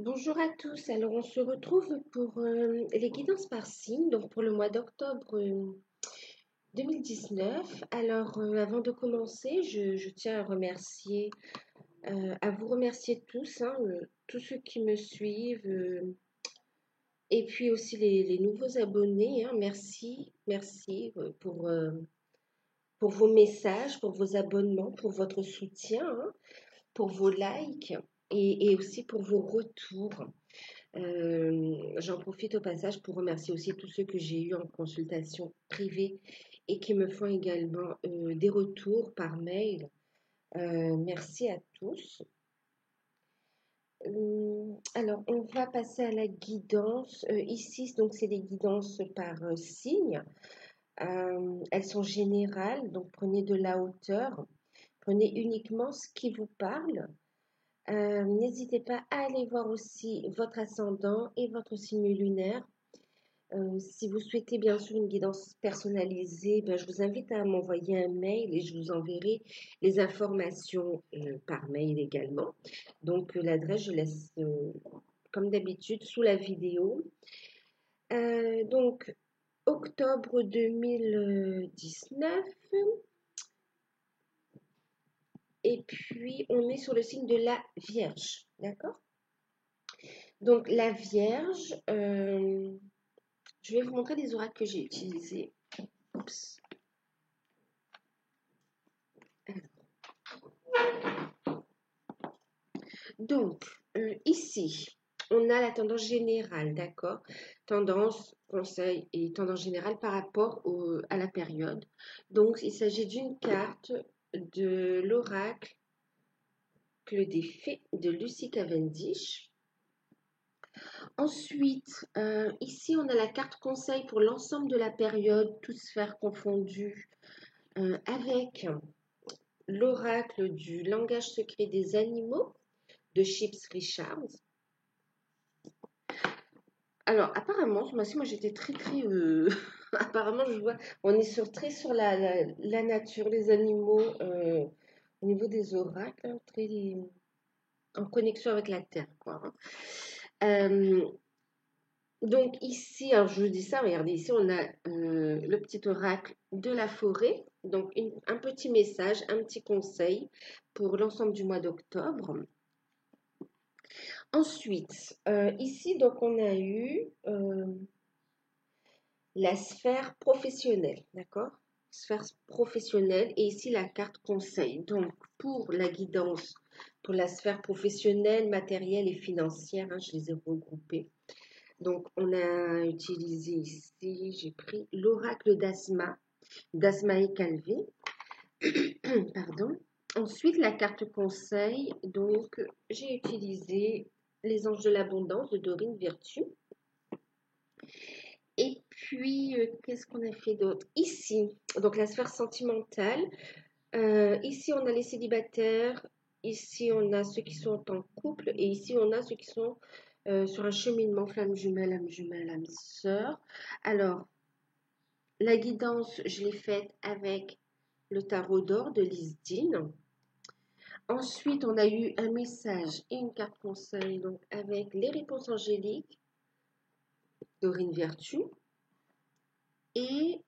Bonjour à tous. Alors, on se retrouve pour les guidances par signe, donc pour le mois d'octobre 2019. Alors, avant de commencer, je tiens à vous remercier tous, hein, tous ceux qui me suivent, et puis aussi les nouveaux abonnés, hein. Merci pour vos messages, pour vos abonnements, pour votre soutien, hein, pour vos likes et aussi pour vos retours. J'en profite au passage pour remercier aussi tous ceux que j'ai eus en consultation privée et qui me font également des retours par mail. Merci à tous. Alors, on va passer à la guidance. Ici, donc, c'est des guidances par signe. Elles sont générales, donc prenez de la hauteur. Prenez uniquement ce qui vous parle. N'hésitez pas à aller voir aussi votre ascendant et votre signe lunaire. Si vous souhaitez bien sûr une guidance personnalisée, ben, je vous invite à m'envoyer un mail et je vous enverrai les informations par mail également. Donc l'adresse, je laisse comme d'habitude sous la vidéo. Donc octobre 2019 et puis on est sur le signe de la Vierge, d'accord? Donc la Vierge, je vais vous montrer les oracles que j'ai utilisés. Oups. Donc, ici, on a la tendance générale, d'accord? Tendance, conseil et tendance générale par rapport à la période. Donc, il s'agit d'une carte de l'oracle des fées de Lucy Cavendish. Ensuite, ici, on a la carte conseil pour l'ensemble de la période, toutes sphères confondues, avec l'oracle du langage secret des animaux de Chips Richards. Alors, apparemment, ce mois-ci, moi j'étais très. Apparemment, je vois, on est très sur la nature, les animaux, au niveau des oracles, hein, très en connexion avec la terre, quoi, hein. Euh, donc, ici, alors je vous dis ça, regardez, ici, on a le petit oracle de la forêt. Donc, un petit message, un petit conseil pour l'ensemble du mois d'octobre. Ensuite, ici, donc, on a eu la sphère professionnelle, d'accord? Sphère professionnelle et ici la carte conseil. Donc pour la guidance, pour la sphère professionnelle, matérielle et financière, hein, je les ai regroupées. Donc on a utilisé ici, j'ai pris l'oracle d'Asma et Calvé. Pardon. Ensuite la carte conseil, donc j'ai utilisé les anges de l'abondance de Dorine Virtue. Et puis, qu'est-ce qu'on a fait d'autre? Ici, donc la sphère sentimentale. Ici, on a les célibataires. Ici, on a ceux qui sont en couple. Et ici, on a ceux qui sont sur un cheminement flamme jumelle, âme sœur. Alors, la guidance, je l'ai faite avec le tarot d'or de Lisdine. Ensuite, on a eu un message et une carte conseil donc avec les réponses angéliques d'Aurine Vertu. Et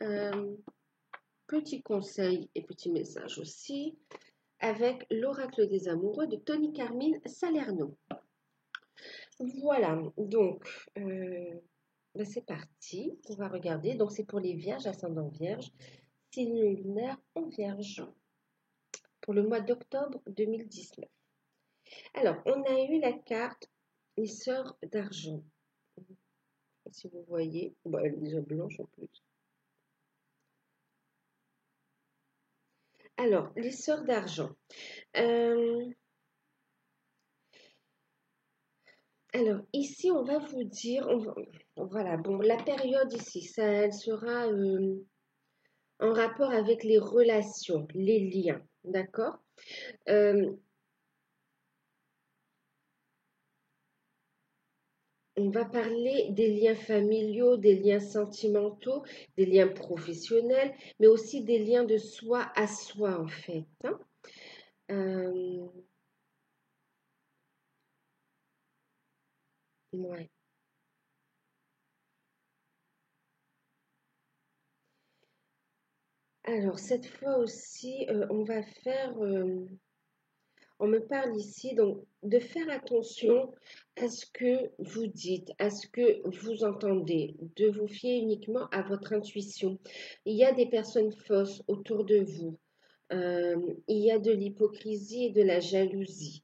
petit conseil et petit message aussi avec l'oracle des amoureux de Tony Carmine Salerno. Voilà, donc ben c'est parti, on va regarder. Donc c'est pour les vierges, ascendant vierge, signe lunaire en vierge, pour le mois d'octobre 2019. Alors, on a eu la carte les sœurs d'argent. Si vous voyez, bon, elle est déjà blanche en plus. Alors, les sœurs d'argent. Alors, ici, on va vous dire, voilà, bon, la période ici, ça, elle sera en rapport avec les relations, les liens, d'accord? Euh, on va parler des liens familiaux, des liens sentimentaux, des liens professionnels, mais aussi des liens de soi à soi, en fait, hein. Euh, Ouais. Alors, cette fois aussi, on va faire, on me parle ici donc de faire attention à ce que vous dites, à ce que vous entendez, de vous fier uniquement à votre intuition. Il y a des personnes fausses autour de vous. Il y a de l'hypocrisie et de la jalousie.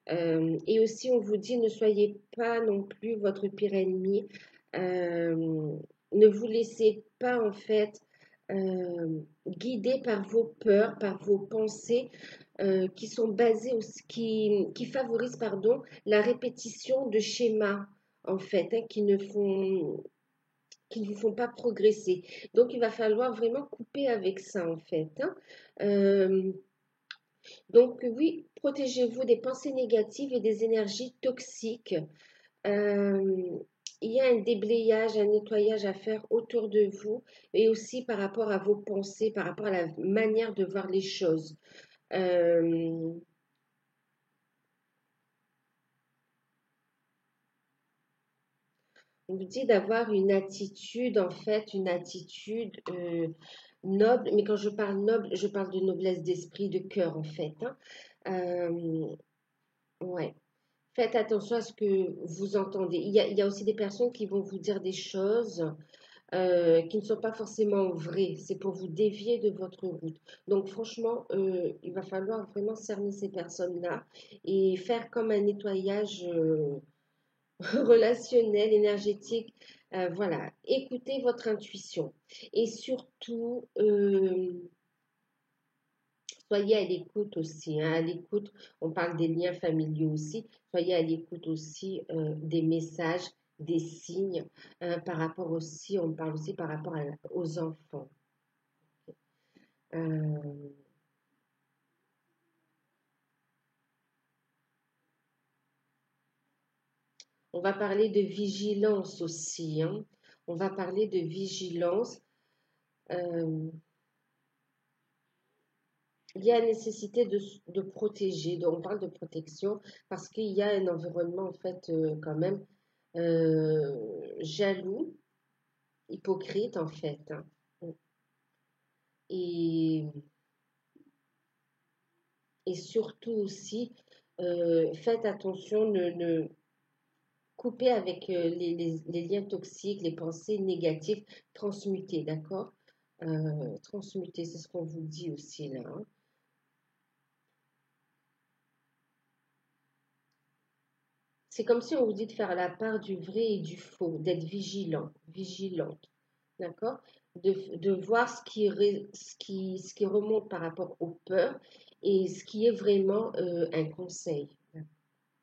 Et aussi, on vous dit, ne soyez pas non plus votre pire ennemi. Euh, ne vous laissez pas, en fait, guider par vos peurs, par vos pensées qui sont basées, qui favorisent, pardon, la répétition de schémas, en fait, hein, qui ne vous font pas progresser. Donc, il va falloir vraiment couper avec ça, en fait, hein. Euh, donc oui, protégez-vous des pensées négatives et des énergies toxiques. Euh, il y a un déblayage, un nettoyage à faire autour de vous et aussi par rapport à vos pensées, par rapport à la manière de voir les choses. Euh, on vous dit d'avoir une attitude, en fait, une attitude noble, mais quand je parle noble, je parle de noblesse d'esprit, de cœur, en fait, hein. Ouais. Faites attention à ce que vous entendez. Il y a aussi des personnes qui vont vous dire des choses qui ne sont pas forcément vraies. C'est pour vous dévier de votre route. Donc franchement, il va falloir vraiment cerner ces personnes-là et faire comme un nettoyage relationnel, énergétique. Voilà, écoutez votre intuition. Et surtout, soyez à l'écoute aussi, hein, à l'écoute, on parle des liens familiaux aussi, soyez à l'écoute aussi des messages, des signes, par rapport aussi, on parle aussi par rapport aux enfants. Euh, on va parler de vigilance aussi, hein. On va parler de vigilance. Euh, il y a nécessité de protéger, donc on parle de protection parce qu'il y a un environnement en fait quand même jaloux, hypocrite en fait, hein. Et, et surtout aussi, faites attention, ne coupez avec les liens toxiques, les pensées négatives, transmutez, d'accord? Transmutez, c'est ce qu'on vous dit aussi là, hein. C'est comme si on vous dit de faire la part du vrai et du faux, d'être vigilant, vigilante, d'accord? De voir ce qui remonte par rapport aux peurs et ce qui est vraiment un conseil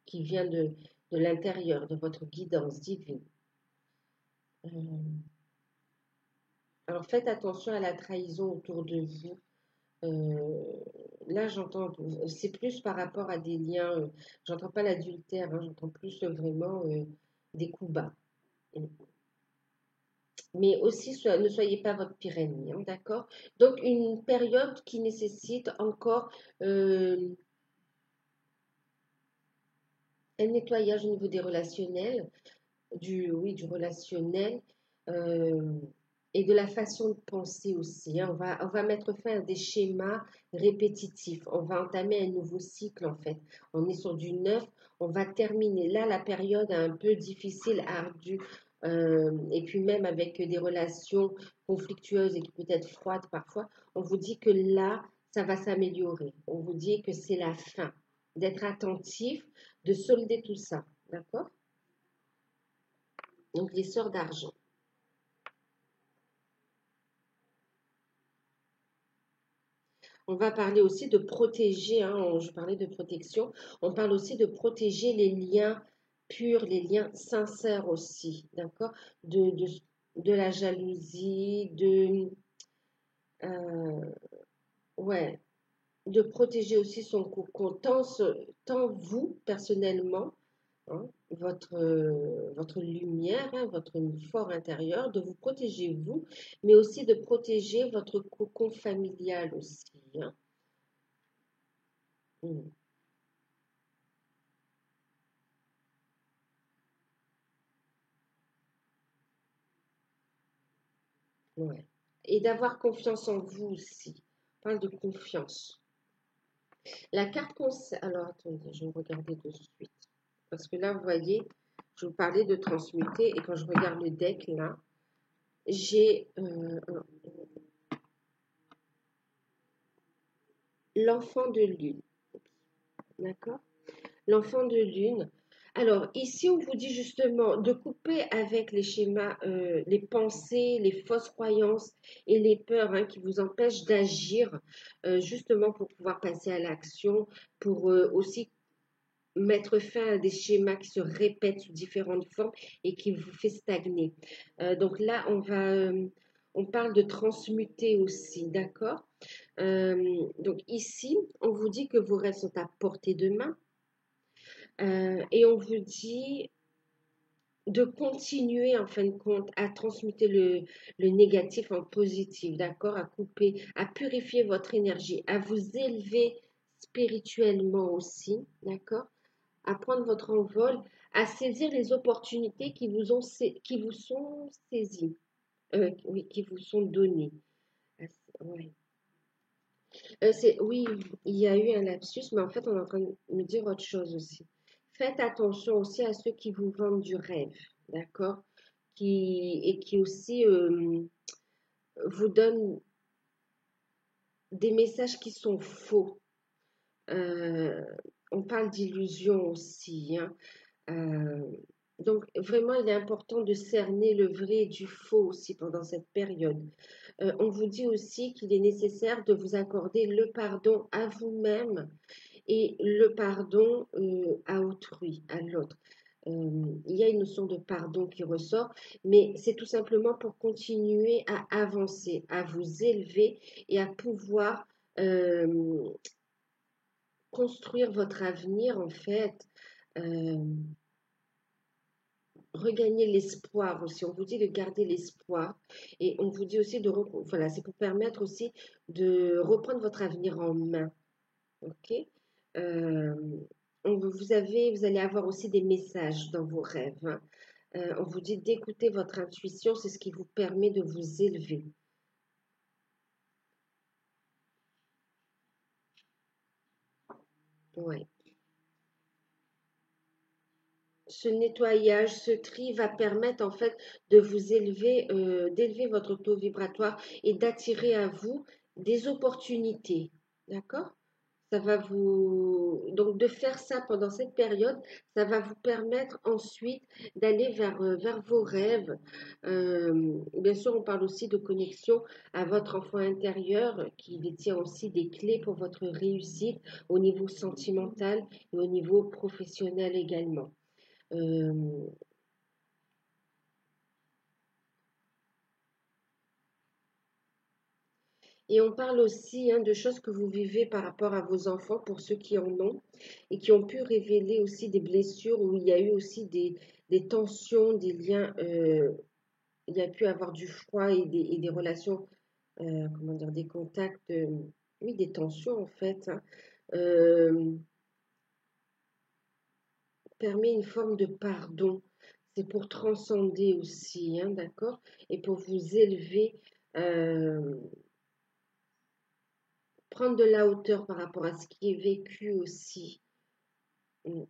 qui vient de l'intérieur, de votre guidance divine. Euh, alors faites attention à la trahison autour de vous. Euh, là, j'entends, c'est plus par rapport à des liens, j'entends pas l'adultère, hein, j'entends plus vraiment des coups bas. Mais aussi, ne soyez pas votre pire ennemi, hein, d'accord? Donc, une période qui nécessite encore euh, un nettoyage au niveau des relationnels, oui, du relationnel euh, et de la façon de penser aussi, hein. On va mettre fin à des schémas répétitifs. On va entamer un nouveau cycle, en fait. On est sur du neuf. On va terminer. Là, la période est un peu difficile, ardue. Et puis même avec des relations conflictueuses et qui peut être froides parfois, on vous dit que là, ça va s'améliorer. On vous dit que c'est la fin. D'être attentif, de solder tout ça. D'accord? Donc, les sœurs d'argent. On va parler aussi de protéger, hein, je parlais de protection, on parle aussi de protéger les liens purs, les liens sincères aussi, d'accord? De la jalousie, euh, ouais, de protéger aussi son cocon, tant vous, personnellement, hein, votre lumière, hein, votre fort intérieur, de vous protéger vous, mais aussi de protéger votre cocon familial aussi, hein. Mm. Ouais. Et d'avoir confiance en vous aussi. On parle de confiance. La carte conseil. Alors, attendez, je vais regarder de suite. Parce que là, vous voyez, je vous parlais de transmuter. Et quand je regarde le deck, là, j'ai l'enfant de lune. D'accord? L'enfant de lune. Alors, ici, on vous dit justement de couper avec les schémas, les pensées, les fausses croyances et les peurs hein, qui vous empêchent d'agir, justement pour pouvoir passer à l'action, pour aussi mettre fin à des schémas qui se répètent sous différentes formes et qui vous fait stagner. Donc là, on parle de transmuter aussi, d'accord? Donc ici, on vous dit que vos rêves sont à portée de main. Et on vous dit de continuer en fin de compte à transmuter le négatif en positif, d'accord? À couper, à purifier votre énergie, à vous élever spirituellement aussi, d'accord? À prendre votre envol, à saisir les opportunités qui vous sont saisies, oui, qui vous sont données. Ouais. Oui, il y a eu un lapsus, mais en fait, on est en train de me dire autre chose aussi. Faites attention aussi à ceux qui vous vendent du rêve, d'accord? Et qui aussi vous donnent des messages qui sont faux. Euh, on parle d'illusion aussi, hein. Euh, donc, vraiment, il est important de cerner le vrai et du faux aussi pendant cette période. On vous dit aussi qu'il est nécessaire de vous accorder le pardon à vous-même et le pardon à autrui, à l'autre. Il y a une notion de pardon qui ressort, mais c'est tout simplement pour continuer à avancer, à vous élever et à pouvoir euh, construire votre avenir en fait. Euh, Regagner l'espoir aussi. On vous dit de garder l'espoir et on vous dit aussi voilà, c'est pour permettre aussi de reprendre votre avenir en main. Ok? Euh, vous allez avoir aussi des messages dans vos rêves, hein. On vous dit d'écouter votre intuition, c'est ce qui vous permet de vous élever. Ouais. Ce nettoyage, ce tri va permettre en fait de vous élever, d'élever votre taux vibratoire et d'attirer à vous des opportunités. D'accord? Ça va vous... Donc, de faire ça pendant cette période, ça va vous permettre ensuite d'aller vers vos rêves. Bien sûr, on parle aussi de connexion à votre enfant intérieur qui détient aussi des clés pour votre réussite au niveau sentimental et au niveau professionnel également. Euh, Et on parle aussi hein, de choses que vous vivez par rapport à vos enfants, pour ceux qui en ont, et qui ont pu révéler aussi des blessures où il y a eu aussi des tensions, des liens, il y a pu avoir du froid et des relations, comment dire, des contacts, oui, des tensions en fait, hein, euh, permet une forme de pardon. C'est pour transcender aussi, hein, d'accord? Et pour vous élever. euh, Prendre de la hauteur par rapport à ce qui est vécu aussi. Mm.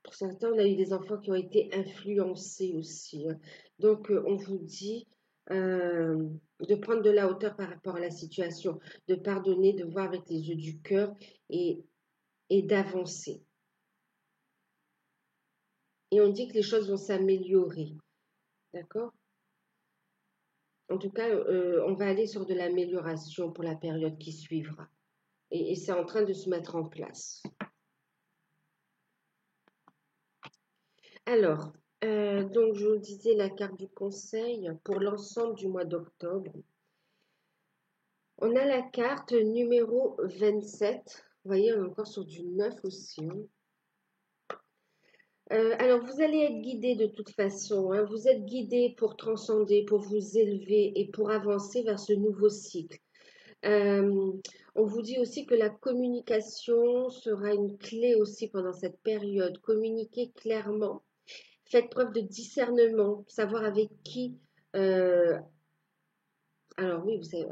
Pour certains, on a eu des enfants qui ont été influencés aussi, hein. Donc, on vous dit euh, de prendre de la hauteur par rapport à la situation, de pardonner, de voir avec les yeux du cœur et, et d'avancer. Et on dit que les choses vont s'améliorer. D'accord? En tout cas, on va aller sur de l'amélioration pour la période qui suivra. Et c'est en train de se mettre en place. Alors, donc je vous disais la carte du conseil pour l'ensemble du mois d'octobre. On a la carte numéro 27. Vous voyez, on est encore sur du 9 aussi, hein. Alors, vous allez être guidé de toute façon, hein. Vous êtes guidé pour transcender, pour vous élever et pour avancer vers ce nouveau cycle. Euh, on vous dit aussi que la communication sera une clé aussi pendant cette période. Communiquez clairement. Faites preuve de discernement, savoir avec qui, Euh, alors oui, vous savez,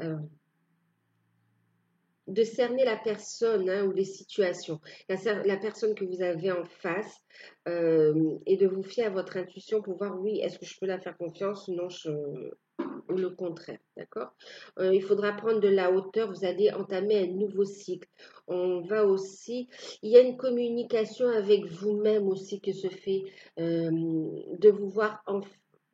de cerner la personne hein, ou les situations, la personne que vous avez en face et de vous fier à votre intuition pour voir, oui, est-ce que je peux la faire confiance ou non, ou le contraire, d'accord. Il faudra prendre de la hauteur, vous allez entamer un nouveau cycle. On va aussi, il y a une communication avec vous-même aussi que se fait, de vous voir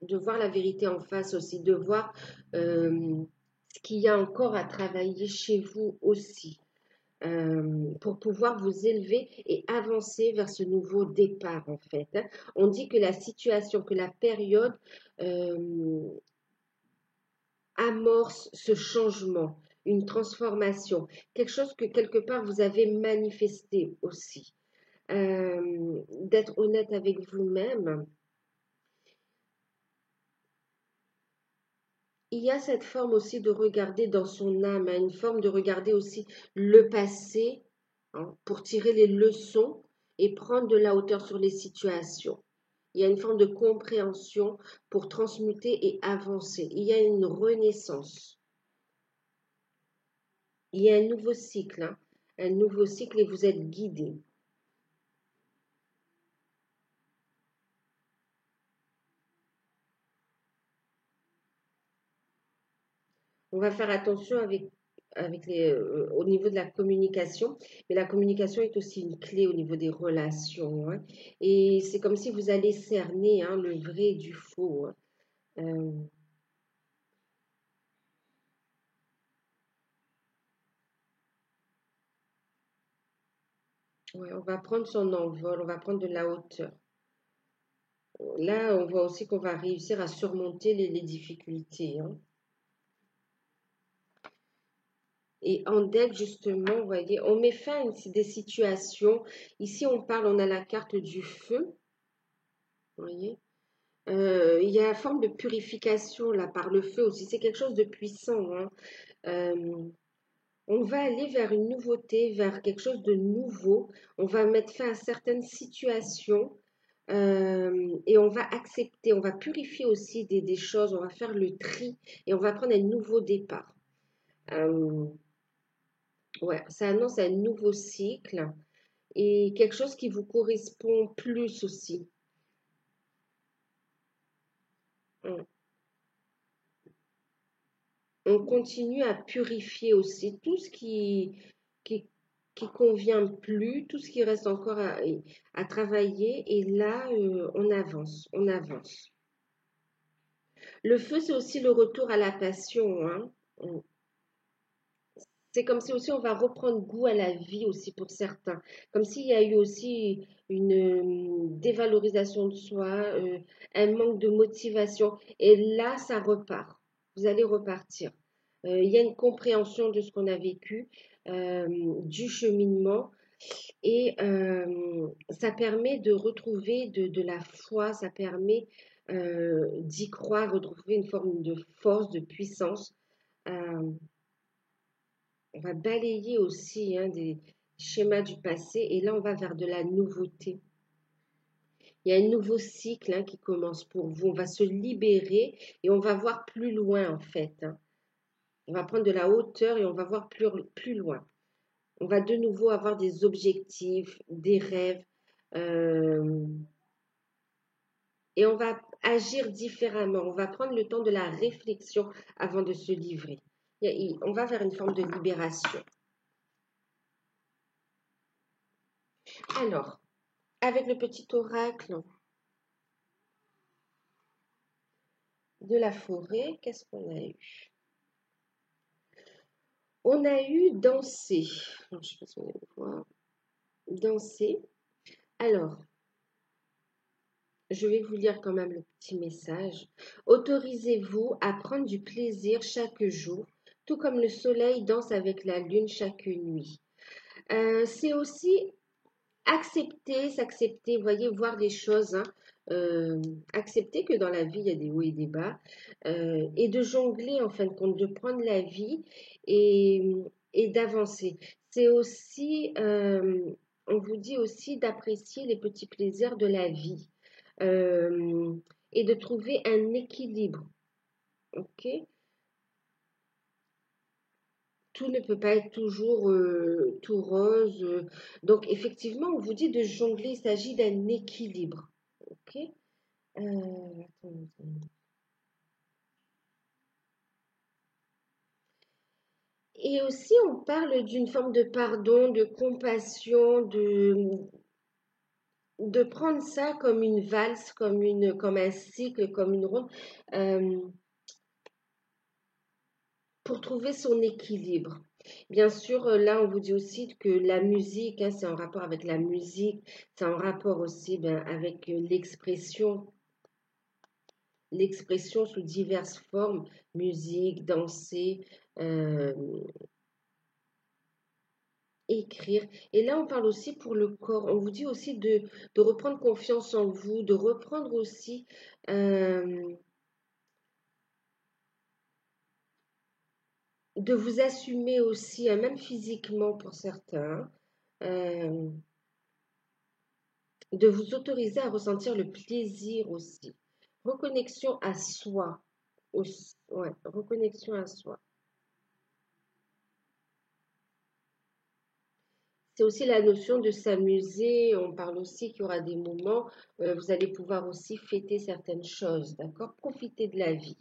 de voir la vérité en face aussi, de voir ce qu'il y a encore à travailler chez vous aussi, pour pouvoir vous élever et avancer vers ce nouveau départ en fait, hein. On dit que la situation, que la période euh, amorce ce changement, une transformation, quelque chose que quelque part vous avez manifesté aussi. D'être honnête avec vous-même, il y a cette forme aussi de regarder dans son âme, hein, une forme de regarder aussi le passé hein, pour tirer les leçons et prendre de la hauteur sur les situations. Il y a une forme de compréhension pour transmuter et avancer. Il y a une renaissance. Il y a un nouveau cycle et vous êtes guidé. On va faire attention au niveau de la communication, mais la communication est aussi une clé au niveau des relations, hein. Et c'est comme si vous allez cerner hein, le vrai du faux, hein. Euh, ouais, on va prendre son envol, on va prendre de la hauteur. Là, on voit aussi qu'on va réussir à surmonter les difficultés, hein. Et en deck, justement, vous voyez, on met fin à des situations. Ici, on parle, on a la carte du feu, vous voyez. Il y a une forme de purification là par le feu aussi. C'est quelque chose de puissant, hein. Euh, on va aller vers une nouveauté, vers quelque chose de nouveau. On va mettre fin à certaines situations et on va accepter, on va purifier aussi des choses. On va faire le tri et on va prendre un nouveau départ. Euh, ouais, ça annonce un nouveau cycle et quelque chose qui vous correspond plus aussi. Mm. On continue à purifier aussi tout ce qui, qui convient plus, tout ce qui reste encore à travailler. Et là, on avance, on avance. Le feu, c'est aussi le retour à la passion, hein. C'est comme si aussi on va reprendre goût à la vie aussi pour certains. Comme s'il y a eu aussi une dévalorisation de soi, un manque de motivation. Et là, ça repart. Vous allez repartir. Il y a une compréhension de ce qu'on a vécu, du cheminement. Et ça permet de retrouver de la foi, ça permet d'y croire, retrouver une forme de force, de puissance. Euh, on va balayer aussi hein, des schémas du passé et là, on va vers de la nouveauté. Il y a un nouveau cycle hein, qui commence pour vous. On va se libérer et on va voir plus loin en fait, hein. On va prendre de la hauteur et on va voir plus loin. On va de nouveau avoir des objectifs, des rêves euh, et on va agir différemment. On va prendre le temps de la réflexion avant de se livrer. On va vers une forme de libération. Alors, avec le petit oracle de la forêt, qu'est-ce qu'on a eu? On a eu danser. Je ne sais pas si on va voir. Danser. Alors, je vais vous lire quand même le petit message. Autorisez-vous à prendre du plaisir chaque jour, tout comme le soleil danse avec la lune chaque nuit. C'est aussi accepter, s'accepter, vous voyez, voir les choses, hein, accepter que dans la vie, il y a des hauts et des bas, et de jongler, en fin de compte, de prendre la vie et, et d'avancer. C'est aussi, on vous dit aussi d'apprécier les petits plaisirs de la vie, euh, et de trouver un équilibre. ok? Tout ne peut pas être toujours tout rose. Donc, effectivement, on vous dit de jongler, il s'agit d'un équilibre, ok? Attends. Et aussi, on parle d'une forme de pardon, de compassion, de prendre ça comme une valse, comme un cycle, comme une ronde, euh, pour trouver son équilibre. Bien sûr, là, on vous dit aussi que la musique, hein, c'est en rapport avec la musique, c'est en rapport aussi ben, avec l'expression sous diverses formes, musique, danser, euh, écrire. Et là, on parle aussi pour le corps. On vous dit aussi de reprendre confiance en vous, de reprendre aussi, euh, de vous assumer aussi, hein, même physiquement pour certains, euh, de vous autoriser à ressentir le plaisir aussi. Reconnexion à soi aussi. Ouais, reconnexion à soi. C'est aussi la notion de s'amuser. On parle aussi qu'il y aura des moments, vous allez pouvoir aussi fêter certaines choses, d'accord? Profiter de la vie.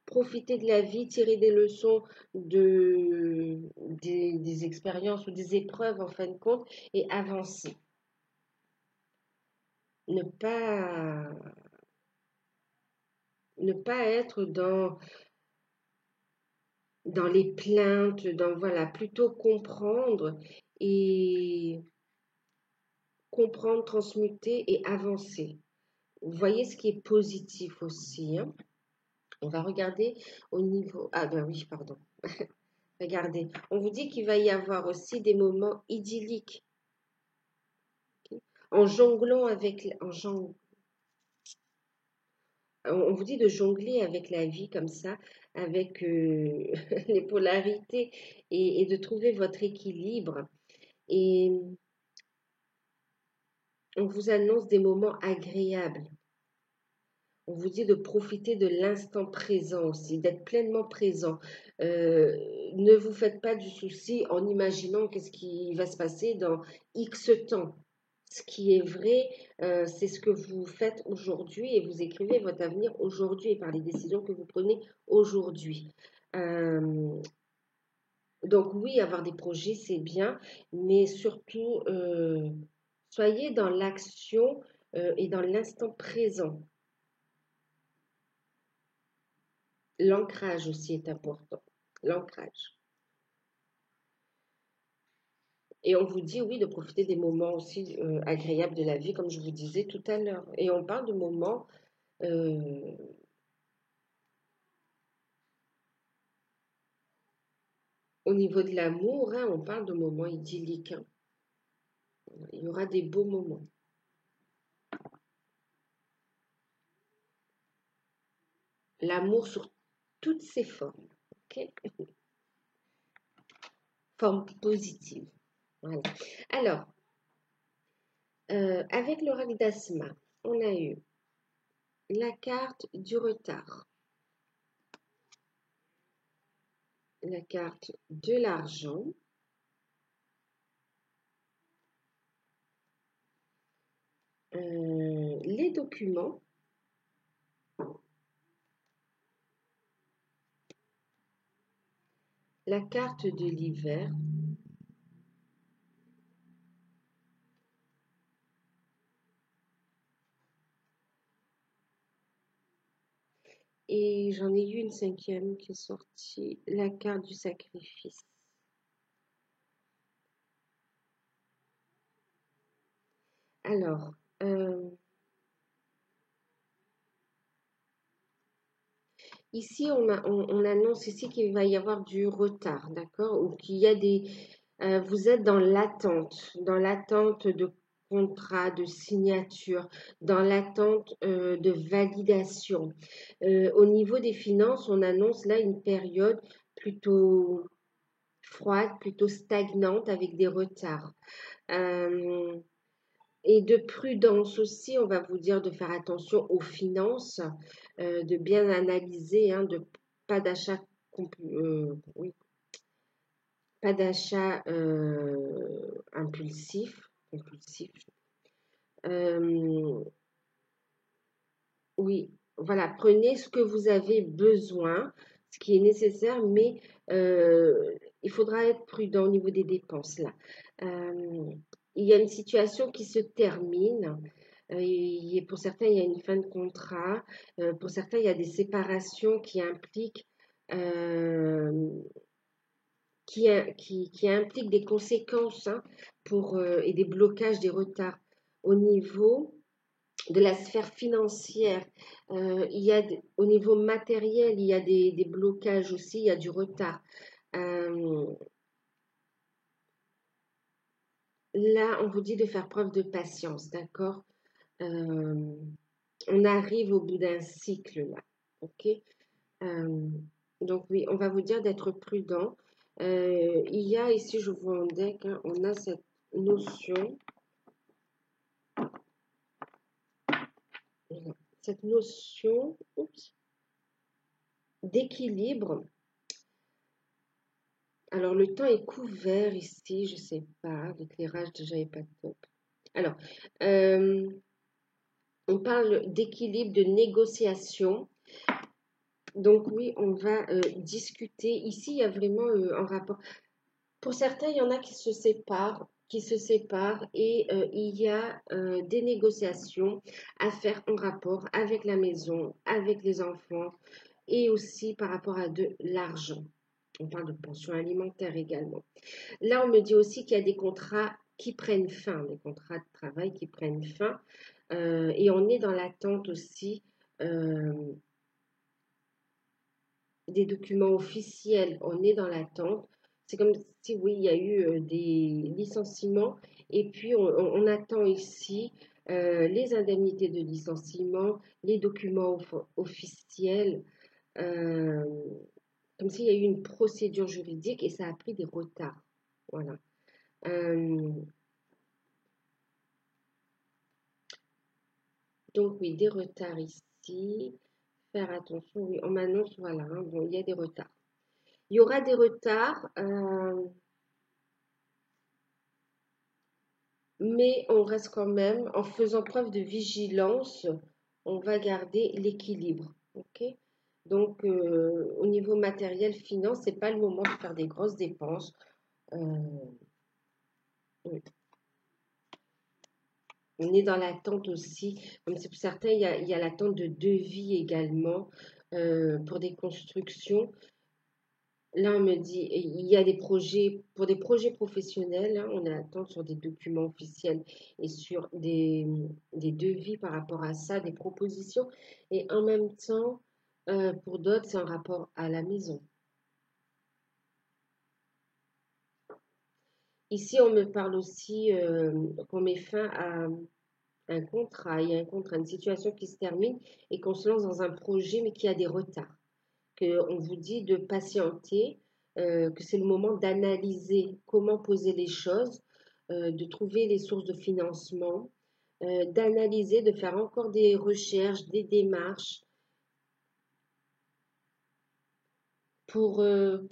Profiter de la vie, tirer des leçons des expériences ou des épreuves en fin de compte et avancer. Ne pas, ne pas être dans les plaintes, voilà, plutôt et comprendre, transmuter et avancer. Vous voyez ce qui est positif aussi, hein. On va regarder au niveau. Ah ben oui, pardon. Regardez, on vous dit qu'il va y avoir aussi des moments idylliques. En jonglant avec, on vous dit de jongler avec la vie comme ça, avec les polarités et de trouver votre équilibre. Et on vous annonce des moments agréables. On vous dit de profiter de l'instant présent aussi, d'être pleinement présent. Euh, ne vous faites pas du souci en imaginant qu'est-ce qui va se passer dans X temps. Ce qui est vrai, c'est ce que vous faites aujourd'hui et vous écrivez votre avenir aujourd'hui et par les décisions que vous prenez aujourd'hui. Euh, donc oui, avoir des projets, c'est bien, mais surtout, soyez dans l'action et dans l'instant présent. L'ancrage aussi est important. L'ancrage. Et on vous dit, oui, de profiter des moments aussi agréables de la vie, comme je vous disais tout à l'heure. Et on parle de moments euh, au niveau de l'amour, hein, on parle de moments idylliques, hein. Il y aura des beaux moments. L'amour sur toutes ses formes. Ok, forme positive. Voilà. Alors, avec l'oracle d'Asma, on a eu la carte du retard, la carte de l'argent, les documents, la carte de l'hiver, et j'en ai eu une cinquième qui est sortie, la carte du sacrifice. Alors, ici, on annonce ici qu'il va y avoir du retard, d'accord? Ou qu'il y a vous êtes dans l'attente de contrat, de signature, dans l'attente de validation. Au niveau des finances, on annonce là une période plutôt froide, plutôt stagnante avec des retards. Euh, et de prudence aussi, on va vous dire de faire attention aux finances, de bien analyser, hein, pas d'achat oui, pas d'achat compulsif. Euh, oui, voilà, prenez ce que vous avez besoin, ce qui est nécessaire, mais il faudra être prudent au niveau des dépenses là. Euh, il y a une situation qui se termine. Pour certains, il y a une fin de contrat. Pour certains, il y a des séparations euh, qui impliquent des conséquences hein, et des blocages, des retards au niveau de la sphère financière. Au niveau matériel, il y a des blocages aussi, il y a du retard. Euh, Là, on vous dit de faire preuve de patience, d'accord? Euh, on arrive au bout d'un cycle là, ok? Euh, donc oui, on va vous dire d'être prudent. Il y a ici, je vois en deck, hein, on a cette notion, voilà, cette notion, oups, d'équilibre. Alors, le temps est couvert ici, je ne sais pas, l'éclairage déjà n'est pas top. Alors, euh, on parle d'équilibre, de négociation. Donc oui, on va discuter. Ici, il y a vraiment un rapport. Pour certains, il y en a qui se séparent et il y a des négociations à faire en rapport avec la maison, avec les enfants et aussi par rapport à de l'argent. On parle de pension alimentaire également. Là, on me dit aussi qu'il y a des contrats qui prennent fin, des contrats de travail qui prennent fin. Et on est dans l'attente aussi euh, des documents officiels. On est dans l'attente. C'est comme si, oui, il y a eu des licenciements. Et puis, on attend ici les indemnités de licenciement, les documents officiels. euh, Comme s'il y a eu une procédure juridique et ça a pris des retards. Voilà. Euh, Donc oui, des retards ici. Faire attention, oui, on m'annonce, voilà, hein, bon, il y a des retards. Il y aura des retards, mais on reste quand même, en faisant preuve de vigilance, on va garder l'équilibre. Ok? Donc, au niveau matériel, finance, c'est pas le moment de faire des grosses dépenses. Euh, oui. On est dans l'attente aussi, comme c'est pour certains, il y a l'attente de devis également pour des constructions. Là, on me dit, il y a des projets, pour des projets professionnels, hein, on attend sur des documents officiels et sur des devis par rapport à ça, des propositions. Et en même temps, pour d'autres, c'est en rapport à la maison. Ici, on me parle aussi qu'on met fin à un contrat, il y a un contrat, une situation qui se termine et qu'on se lance dans un projet, mais qui a des retards. Qu'on vous dit de patienter, que c'est le moment d'analyser comment poser les choses, de trouver les sources de financement, d'analyser, de faire encore des recherches, des démarches pour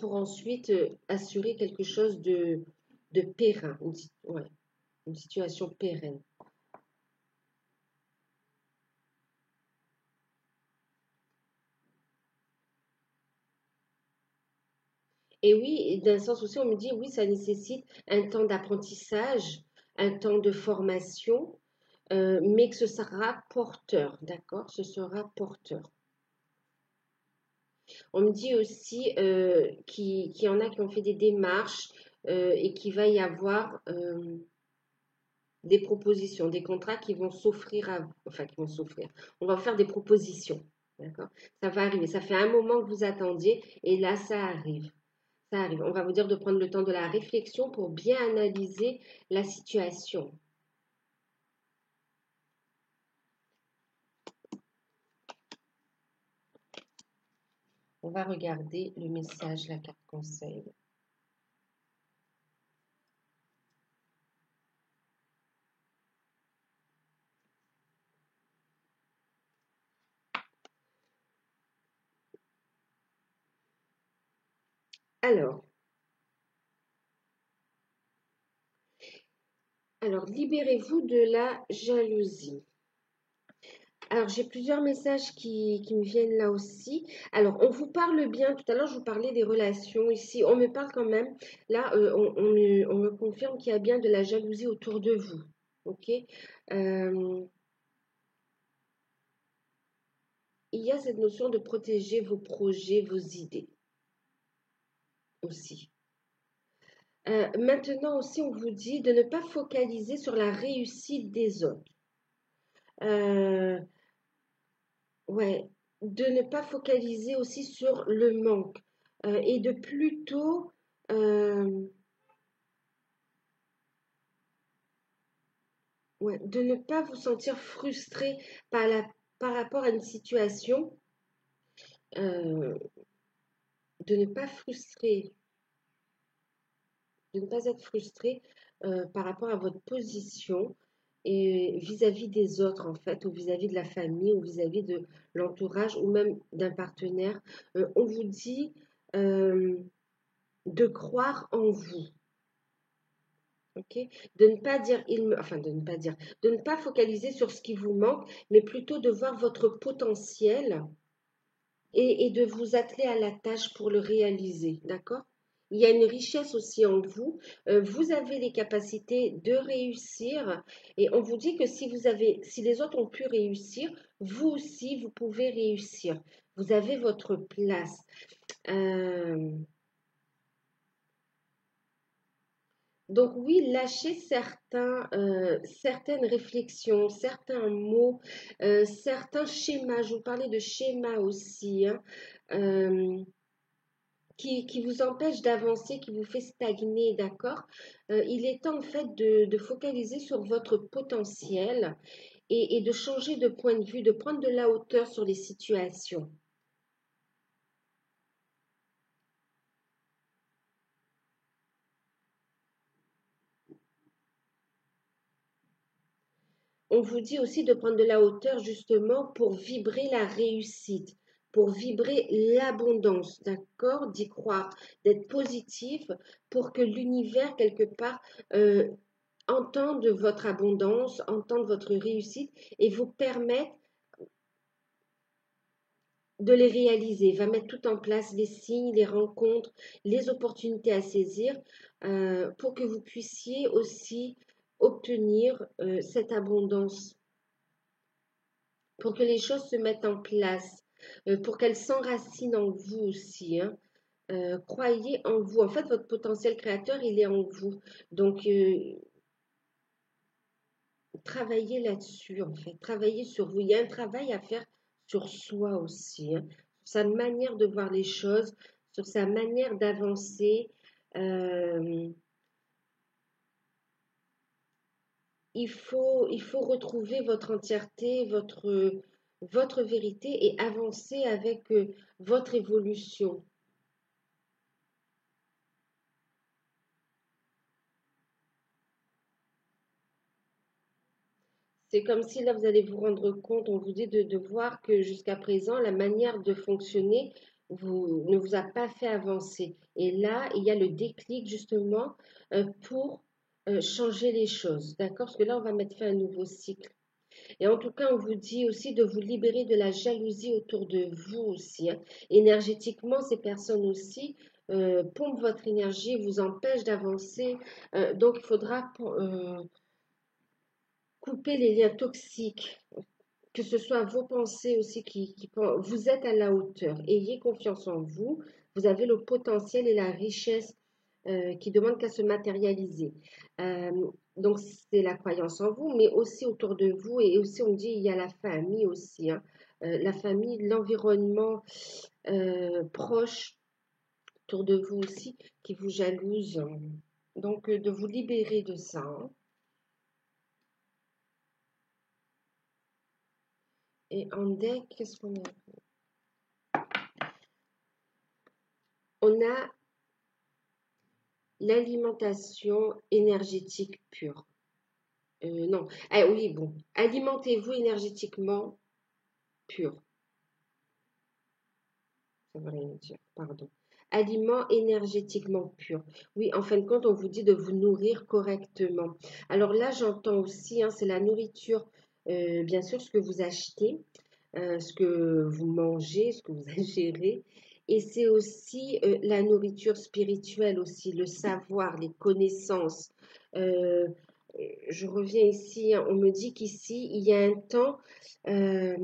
ensuite assurer quelque chose de périn, ouais, une situation pérenne. Et oui, d'un sens aussi, on me dit, oui, ça nécessite un temps d'apprentissage, un temps de formation, mais que ce sera porteur, d'accord? Ce sera porteur. On me dit aussi qu'il y en a qui ont fait des démarches et qu'il va y avoir des propositions, des contrats qui vont s'offrir à vous, enfin qui vont s'offrir. On va faire des propositions, d'accord? Ça va arriver. Ça fait un moment que vous attendiez et là, ça arrive. Ça arrive. On va vous dire de prendre le temps de la réflexion pour bien analyser la situation. On va regarder le message, la carte conseil. Alors, libérez-vous de la jalousie. Alors, j'ai plusieurs messages qui me viennent là aussi. Alors, on vous parle bien. Tout à l'heure, je vous parlais des relations. Ici, on me parle quand même. Là, on me confirme qu'il y a bien de la jalousie autour de vous. OK? Euh, il y a cette notion de protéger vos projets, vos idées aussi. Maintenant aussi, on vous dit de ne pas focaliser sur la réussite des autres. Euh, ouais, de ne pas focaliser aussi sur le manque et de plutôt euh, ouais, de ne pas vous sentir frustré par rapport à une situation, euh, de ne pas frustrer, de ne pas être frustré par rapport à votre position et vis-à-vis des autres en fait, ou vis-à-vis de la famille, ou vis-à-vis de l'entourage, ou même d'un partenaire. On vous dit euh, de croire en vous. Ok, de ne pas dire, enfin de ne pas dire, de ne pas focaliser sur ce qui vous manque, mais plutôt de voir votre potentiel et de vous atteler à la tâche pour le réaliser, d'accord? Il y a une richesse aussi en vous. Vous avez les capacités de réussir et on vous dit que si les autres ont pu réussir, vous aussi, vous pouvez réussir. Vous avez votre place. Euh, Donc oui, lâchez certaines réflexions, certains mots, certains schémas. Je vous parlais de schémas aussi, hein, euh, qui vous empêchent d'avancer, qui vous fait stagner, d'accord? Il est temps en fait de focaliser sur votre potentiel et de changer de point de vue, de prendre de la hauteur sur les situations. On vous dit aussi de prendre de la hauteur justement pour vibrer la réussite, pour vibrer l'abondance, d'accord? D'y croire, d'être positif pour que l'univers, quelque part, euh, entende votre abondance, entende votre réussite et vous permette de les réaliser, va mettre tout en place, les signes, les rencontres, les opportunités à saisir pour que vous puissiez aussi obtenir cette abondance pour que les choses se mettent en place, pour qu'elles s'enracinent en vous aussi, hein. Croyez en vous. En fait, votre potentiel créateur, il est en vous. Donc, travaillez là-dessus, en fait. Travaillez sur vous. Il y a un travail à faire sur soi aussi, hein, sur sa manière de voir les choses, sur sa manière d'avancer. Euh, il faut retrouver votre entièreté, votre vérité et avancer avec votre évolution. C'est comme si là, vous allez vous rendre compte, on vous dit de voir que jusqu'à présent, la manière de fonctionner ne vous a pas fait avancer. Et là, il y a le déclic justement pour changer les choses. D'accord? Parce que là, on va mettre fin à un nouveau cycle. Et en tout cas, on vous dit aussi de vous libérer de la jalousie autour de vous aussi, hein. Énergétiquement, ces personnes aussi pompent votre énergie, vous empêchent d'avancer. Donc, il faudra couper les liens toxiques, que ce soit vos pensées aussi vous êtes à la hauteur. Ayez confiance en vous. Vous avez le potentiel et la richesse qui demandent qu'à se matérialiser. Euh, donc, c'est la croyance en vous, mais aussi autour de vous. Et aussi, on dit, il y a la famille aussi, hein. La famille, l'environnement proche autour de vous aussi qui vous jalouse. Donc, de vous libérer de ça, hein. Et en deck, qu'est-ce qu'on a? On a l'alimentation énergétique pure. Non. Ah oui, bon. Alimentez-vous énergétiquement pur. Ça veut rien dire. Pardon. aliment énergétiquement pur. Oui, en fin de compte, on vous dit de vous nourrir correctement. Alors là, j'entends aussi, hein, c'est la nourriture, bien sûr, ce que vous achetez, ce que vous mangez, ce que vous ingérez. Et c'est aussi la nourriture spirituelle aussi, le savoir, les connaissances. Euh, je reviens ici, hein, on me dit qu'ici, il y a un temps euh,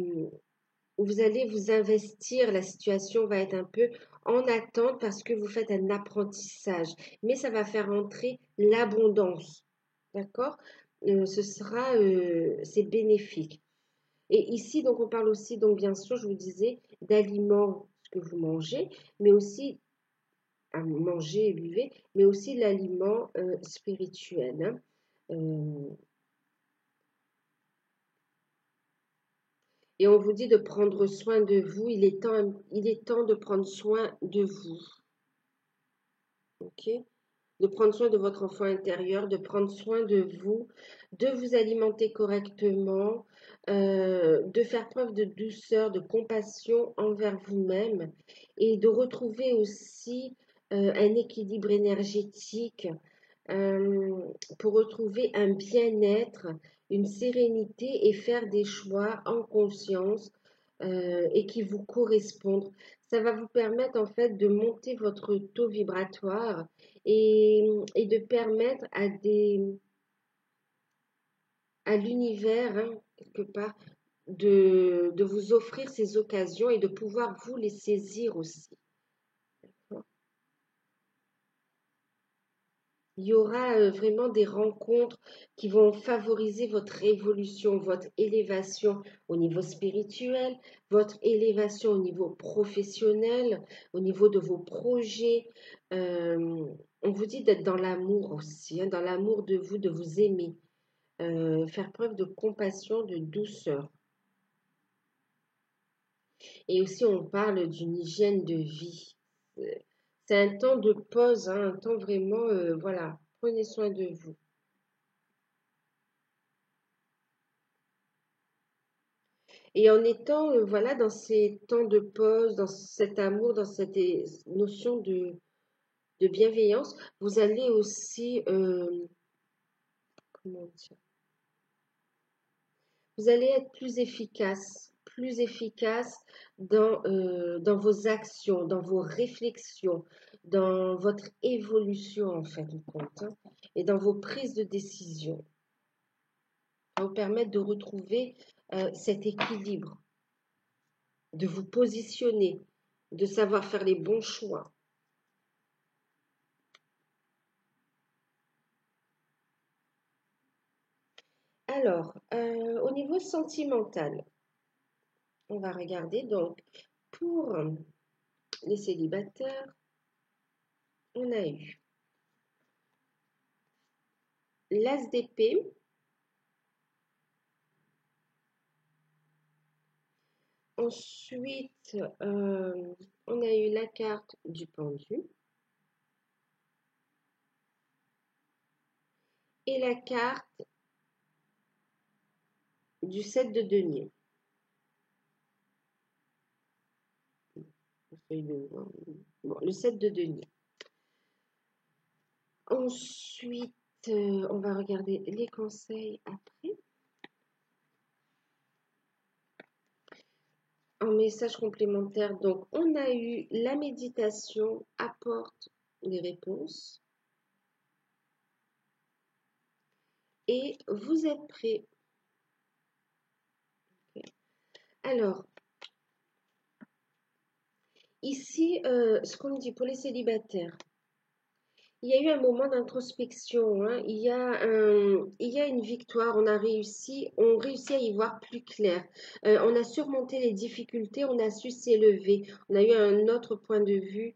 où vous allez vous investir, la situation va être un peu en attente parce que vous faites un apprentissage, mais ça va faire entrer l'abondance, d'accord? C'est bénéfique. Et ici, donc, on parle aussi, donc, bien sûr, je vous disais, d'aliments, ce que vous mangez, mais aussi à manger et buvez, mais aussi l'aliment spirituel, hein. Euh, et on vous dit de prendre soin de vous. Il est temps de prendre soin de vous. Ok? De prendre soin de votre enfant intérieur, de prendre soin de vous alimenter correctement, de faire preuve de douceur, de compassion envers vous-même et de retrouver aussi un équilibre énergétique euh, pour retrouver un bien-être, une sérénité et faire des choix en conscience et qui vous correspondent. Ça va vous permettre en fait de monter votre taux vibratoire et de permettre à l'univers, hein, quelque part, de vous offrir ces occasions et de pouvoir vous les saisir aussi. Il y aura vraiment des rencontres qui vont favoriser votre évolution, votre élévation au niveau spirituel, votre élévation au niveau professionnel, au niveau de vos projets. Euh, on vous dit d'être dans l'amour aussi, hein, dans l'amour de vous aimer, faire preuve de compassion, de douceur. Et aussi, on parle d'une hygiène de vie. Euh, C'est un temps de pause, hein, un temps vraiment, voilà, prenez soin de vous. Et en étant, voilà, dans ces temps de pause, dans cet amour, dans cette notion de bienveillance, vous allez aussi, comment dire, vous allez être plus efficace dans vos actions, dans vos réflexions, dans votre évolution, en fait, de compte, hein, et dans vos prises de décision. Ça va vous permettre de retrouver cet équilibre, de vous positionner, de savoir faire les bons choix. Alors, au niveau sentimental, on va regarder donc pour les célibataires, on a eu l'as d'épée, ensuite on a eu la carte du pendu et la carte du 7 de denier. Bon, le 7 de denier. Ensuite, on va regarder les conseils après. En message complémentaire, donc on a eu la méditation apporte des réponses et vous êtes prêts. Alors, ici, ce qu'on dit pour les célibataires, il y a eu un moment d'introspection, hein. Il y a une victoire. On réussit à y voir plus clair. On a surmonté les difficultés, on a su s'élever. On a eu un autre point de vue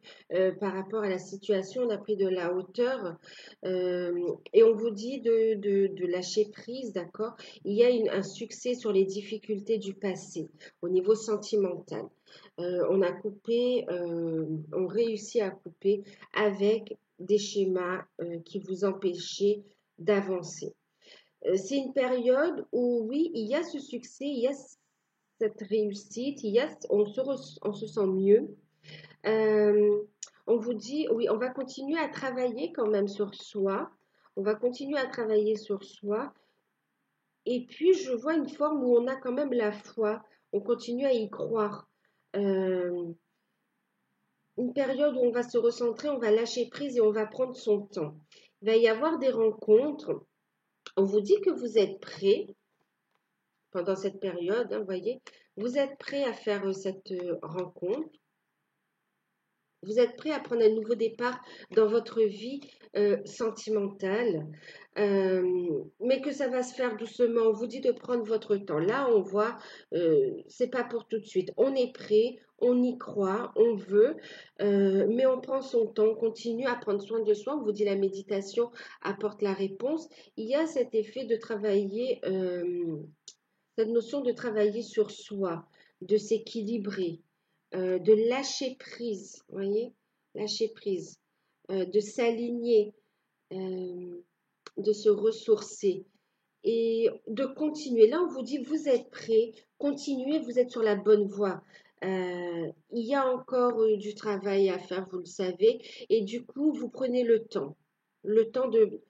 par rapport à la situation. On a pris de la hauteur et on vous dit de lâcher prise, d'accord? Il y a un succès sur les difficultés du passé au niveau sentimental. On réussit à couper avec des schémas qui vous empêchaient d'avancer. C'est une période où, oui, il y a ce succès, il y a cette réussite, on se sent mieux. Euh, On vous dit, oui, on va continuer à travailler quand même sur soi. On va continuer à travailler sur soi. Et puis, je vois une forme où on a quand même la foi. On continue à y croire. Euh, une période où on va se recentrer, on va lâcher prise et on va prendre son temps. Il va y avoir des rencontres. On vous dit que vous êtes prêt pendant cette période, hein, vous voyez. Vous êtes prêt à faire cette rencontre. Vous êtes prêt à prendre un nouveau départ dans votre vie sentimentale, mais que ça va se faire doucement. On vous dit de prendre votre temps. Là, on voit, c'est pas pour tout de suite. On est prêt, on y croit, on veut, mais on prend son temps, on continue à prendre soin de soi. On vous dit la méditation apporte la réponse. Il y a cet effet de travailler, cette notion de travailler sur soi, de s'équilibrer, de lâcher prise, vous voyez, lâcher prise, de s'aligner, euh, de se ressourcer et de continuer. Là, on vous dit, vous êtes prêts, continuez, vous êtes sur la bonne voie. Il y a encore du travail à faire, vous le savez, et du coup, vous prenez le temps de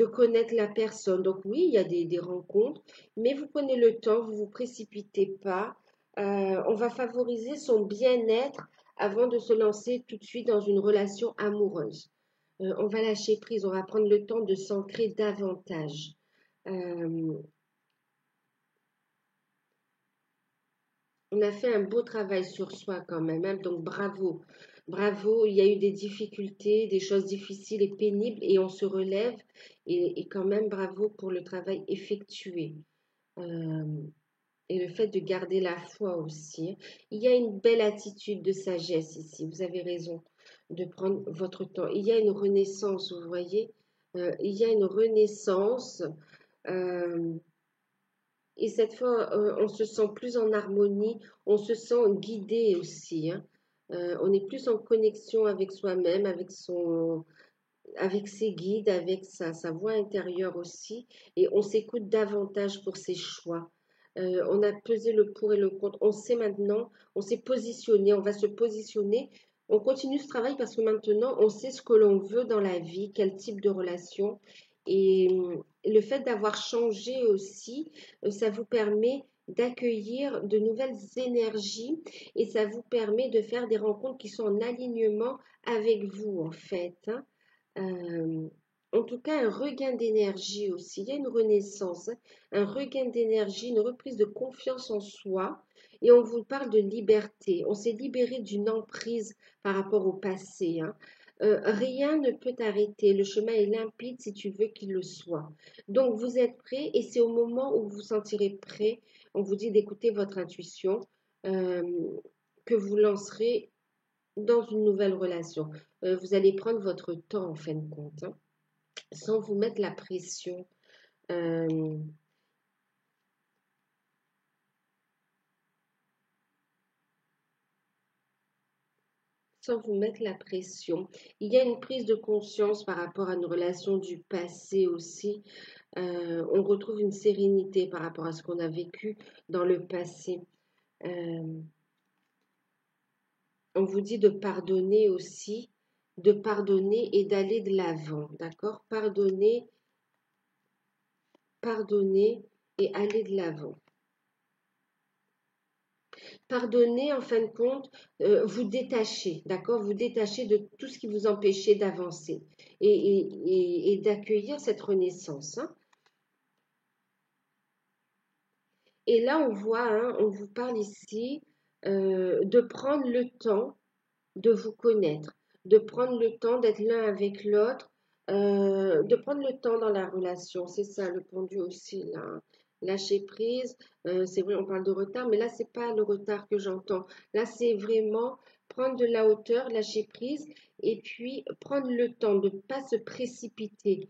connaître la personne. Donc oui, il y a des rencontres, mais vous prenez le temps, vous ne vous précipitez pas. On va favoriser son bien-être avant de se lancer tout de suite dans une relation amoureuse. On va lâcher prise, on va prendre le temps de s'ancrer davantage. Euh, on a fait un beau travail sur soi quand même, hein, donc bravo. Bravo, il y a eu des difficultés, des choses difficiles et pénibles et on se relève et quand même bravo pour le travail effectué. Euh, et le fait de garder la foi aussi, hein. Il y a une belle attitude de sagesse ici, vous avez raison de prendre votre temps. Il y a une renaissance, vous voyez, il y a une renaissance. euh, et cette fois, on se sent plus en harmonie, on se sent guidé aussi, hein. On est plus en connexion avec soi-même, avec ses guides, avec sa voix intérieure aussi, et on s'écoute davantage pour ses choix. On a pesé le pour et le contre. On sait maintenant, on s'est positionné, on va se positionner. On continue ce travail parce que maintenant, on sait ce que l'on veut dans la vie, quel type de relation. Et le fait d'avoir changé aussi, ça vous permet d'accueillir de nouvelles énergies et ça vous permet de faire des rencontres qui sont en alignement avec vous, en fait, hein. Euh, en tout cas, un regain d'énergie aussi. Il y a une renaissance, hein, un regain d'énergie, une reprise de confiance en soi. Et on vous parle de liberté. On s'est libéré d'une emprise par rapport au passé, hein. Rien ne peut t'arrêter. Le chemin est limpide si tu veux qu'il le soit. Donc, vous êtes prêt et c'est au moment où vous vous sentirez prêt, on vous dit d'écouter votre intuition, euh, que vous lancerez dans une nouvelle relation. Vous allez prendre votre temps en fin de compte, hein, sans vous mettre la pression. euh, Sans vous mettre la pression. Il y a une prise de conscience par rapport à une relation du passé aussi. On retrouve une sérénité par rapport à ce qu'on a vécu dans le passé. Euh, on vous dit de pardonner aussi, de pardonner et d'aller de l'avant, d'accord? Pardonner, pardonner et aller de l'avant. Pardonner, en fin de compte, vous détacher, d'accord? Vous détacher de tout ce qui vous empêchait d'avancer et d'accueillir cette renaissance, hein. Et là, on voit, hein, on vous parle ici de prendre le temps de vous connaître, de prendre le temps d'être l'un avec l'autre, de prendre le temps dans la relation. C'est ça le pendu aussi, là, hein. Lâcher prise, c'est vrai, on parle de retard, mais là, c'est pas le retard que j'entends. Là, c'est vraiment prendre de la hauteur, lâcher prise, et puis prendre le temps de ne pas se précipiter,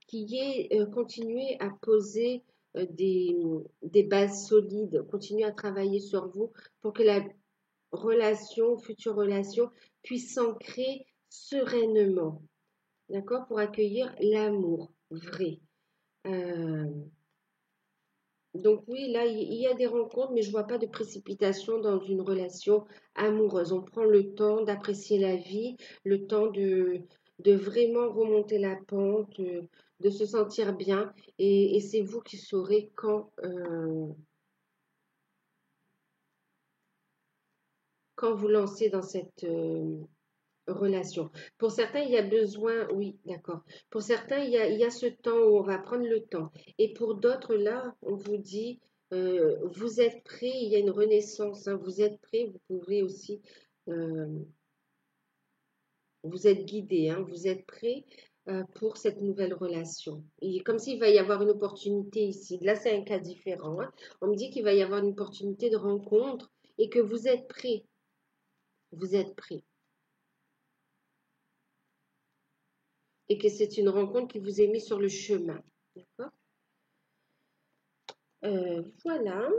qui est continuer à poser des bases solides, continuer à travailler sur vous pour que la relation, future relation, puisse s'ancrer sereinement, d'accord, pour accueillir l'amour vrai. Euh, Donc oui, là, il y a des rencontres, mais je vois pas de précipitation dans une relation amoureuse. On prend le temps d'apprécier la vie, le temps de vraiment remonter la pente, de se sentir bien. Et c'est vous qui saurez quand vous lancez dans cette relation. Pour certains, il y a besoin, oui, d'accord. Pour certains, il y a ce temps où on va prendre le temps. Et pour d'autres, là, on vous dit, vous êtes prêts, il y a une renaissance, hein, vous êtes prêts, vous pouvez aussi, euh, vous êtes guidés, hein, vous êtes prêts pour cette nouvelle relation. Et comme s'il va y avoir une opportunité ici. Là, c'est un cas différent, hein. On me dit qu'il va y avoir une opportunité de rencontre et que vous êtes prêts. Vous êtes prêts. Et que c'est une rencontre qui vous est mise sur le chemin. D'accord? Voilà.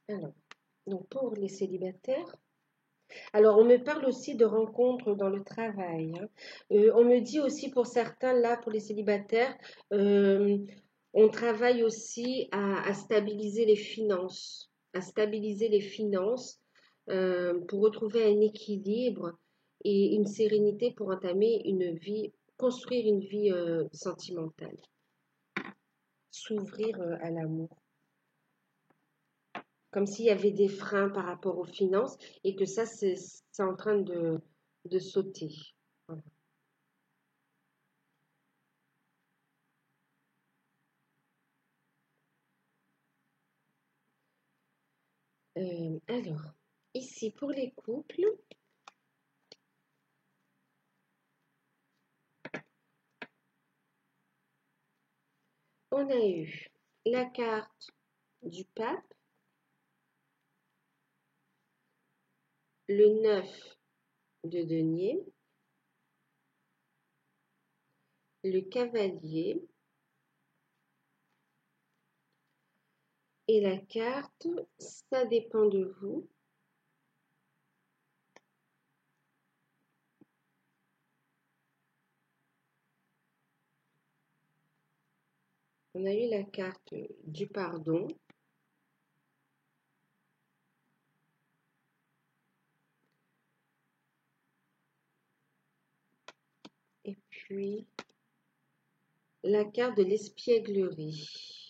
Alors, donc pour les célibataires. Alors, on me parle aussi de rencontres dans le travail, hein. On me dit aussi pour certains, là, pour les célibataires, euh, on travaille aussi à stabiliser les finances, à stabiliser les finances pour retrouver un équilibre et une sérénité pour entamer une vie, construire une vie sentimentale, s'ouvrir à l'amour. Comme s'il y avait des freins par rapport aux finances et que ça, c'est en train de sauter. Voilà. Alors, ici, pour les couples, on a eu la carte du pape, le 9 de denier, le cavalier et la carte, ça dépend de vous. On a eu la carte du pardon et puis la carte de l'espièglerie.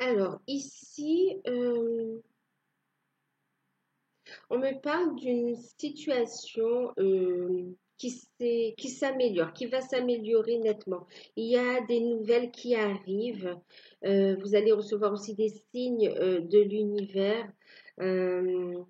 Alors, ici, on me parle d'une situation qui s'améliore, qui va s'améliorer nettement. Il y a des nouvelles qui arrivent. Vous allez recevoir aussi des signes de l'univers. Euh,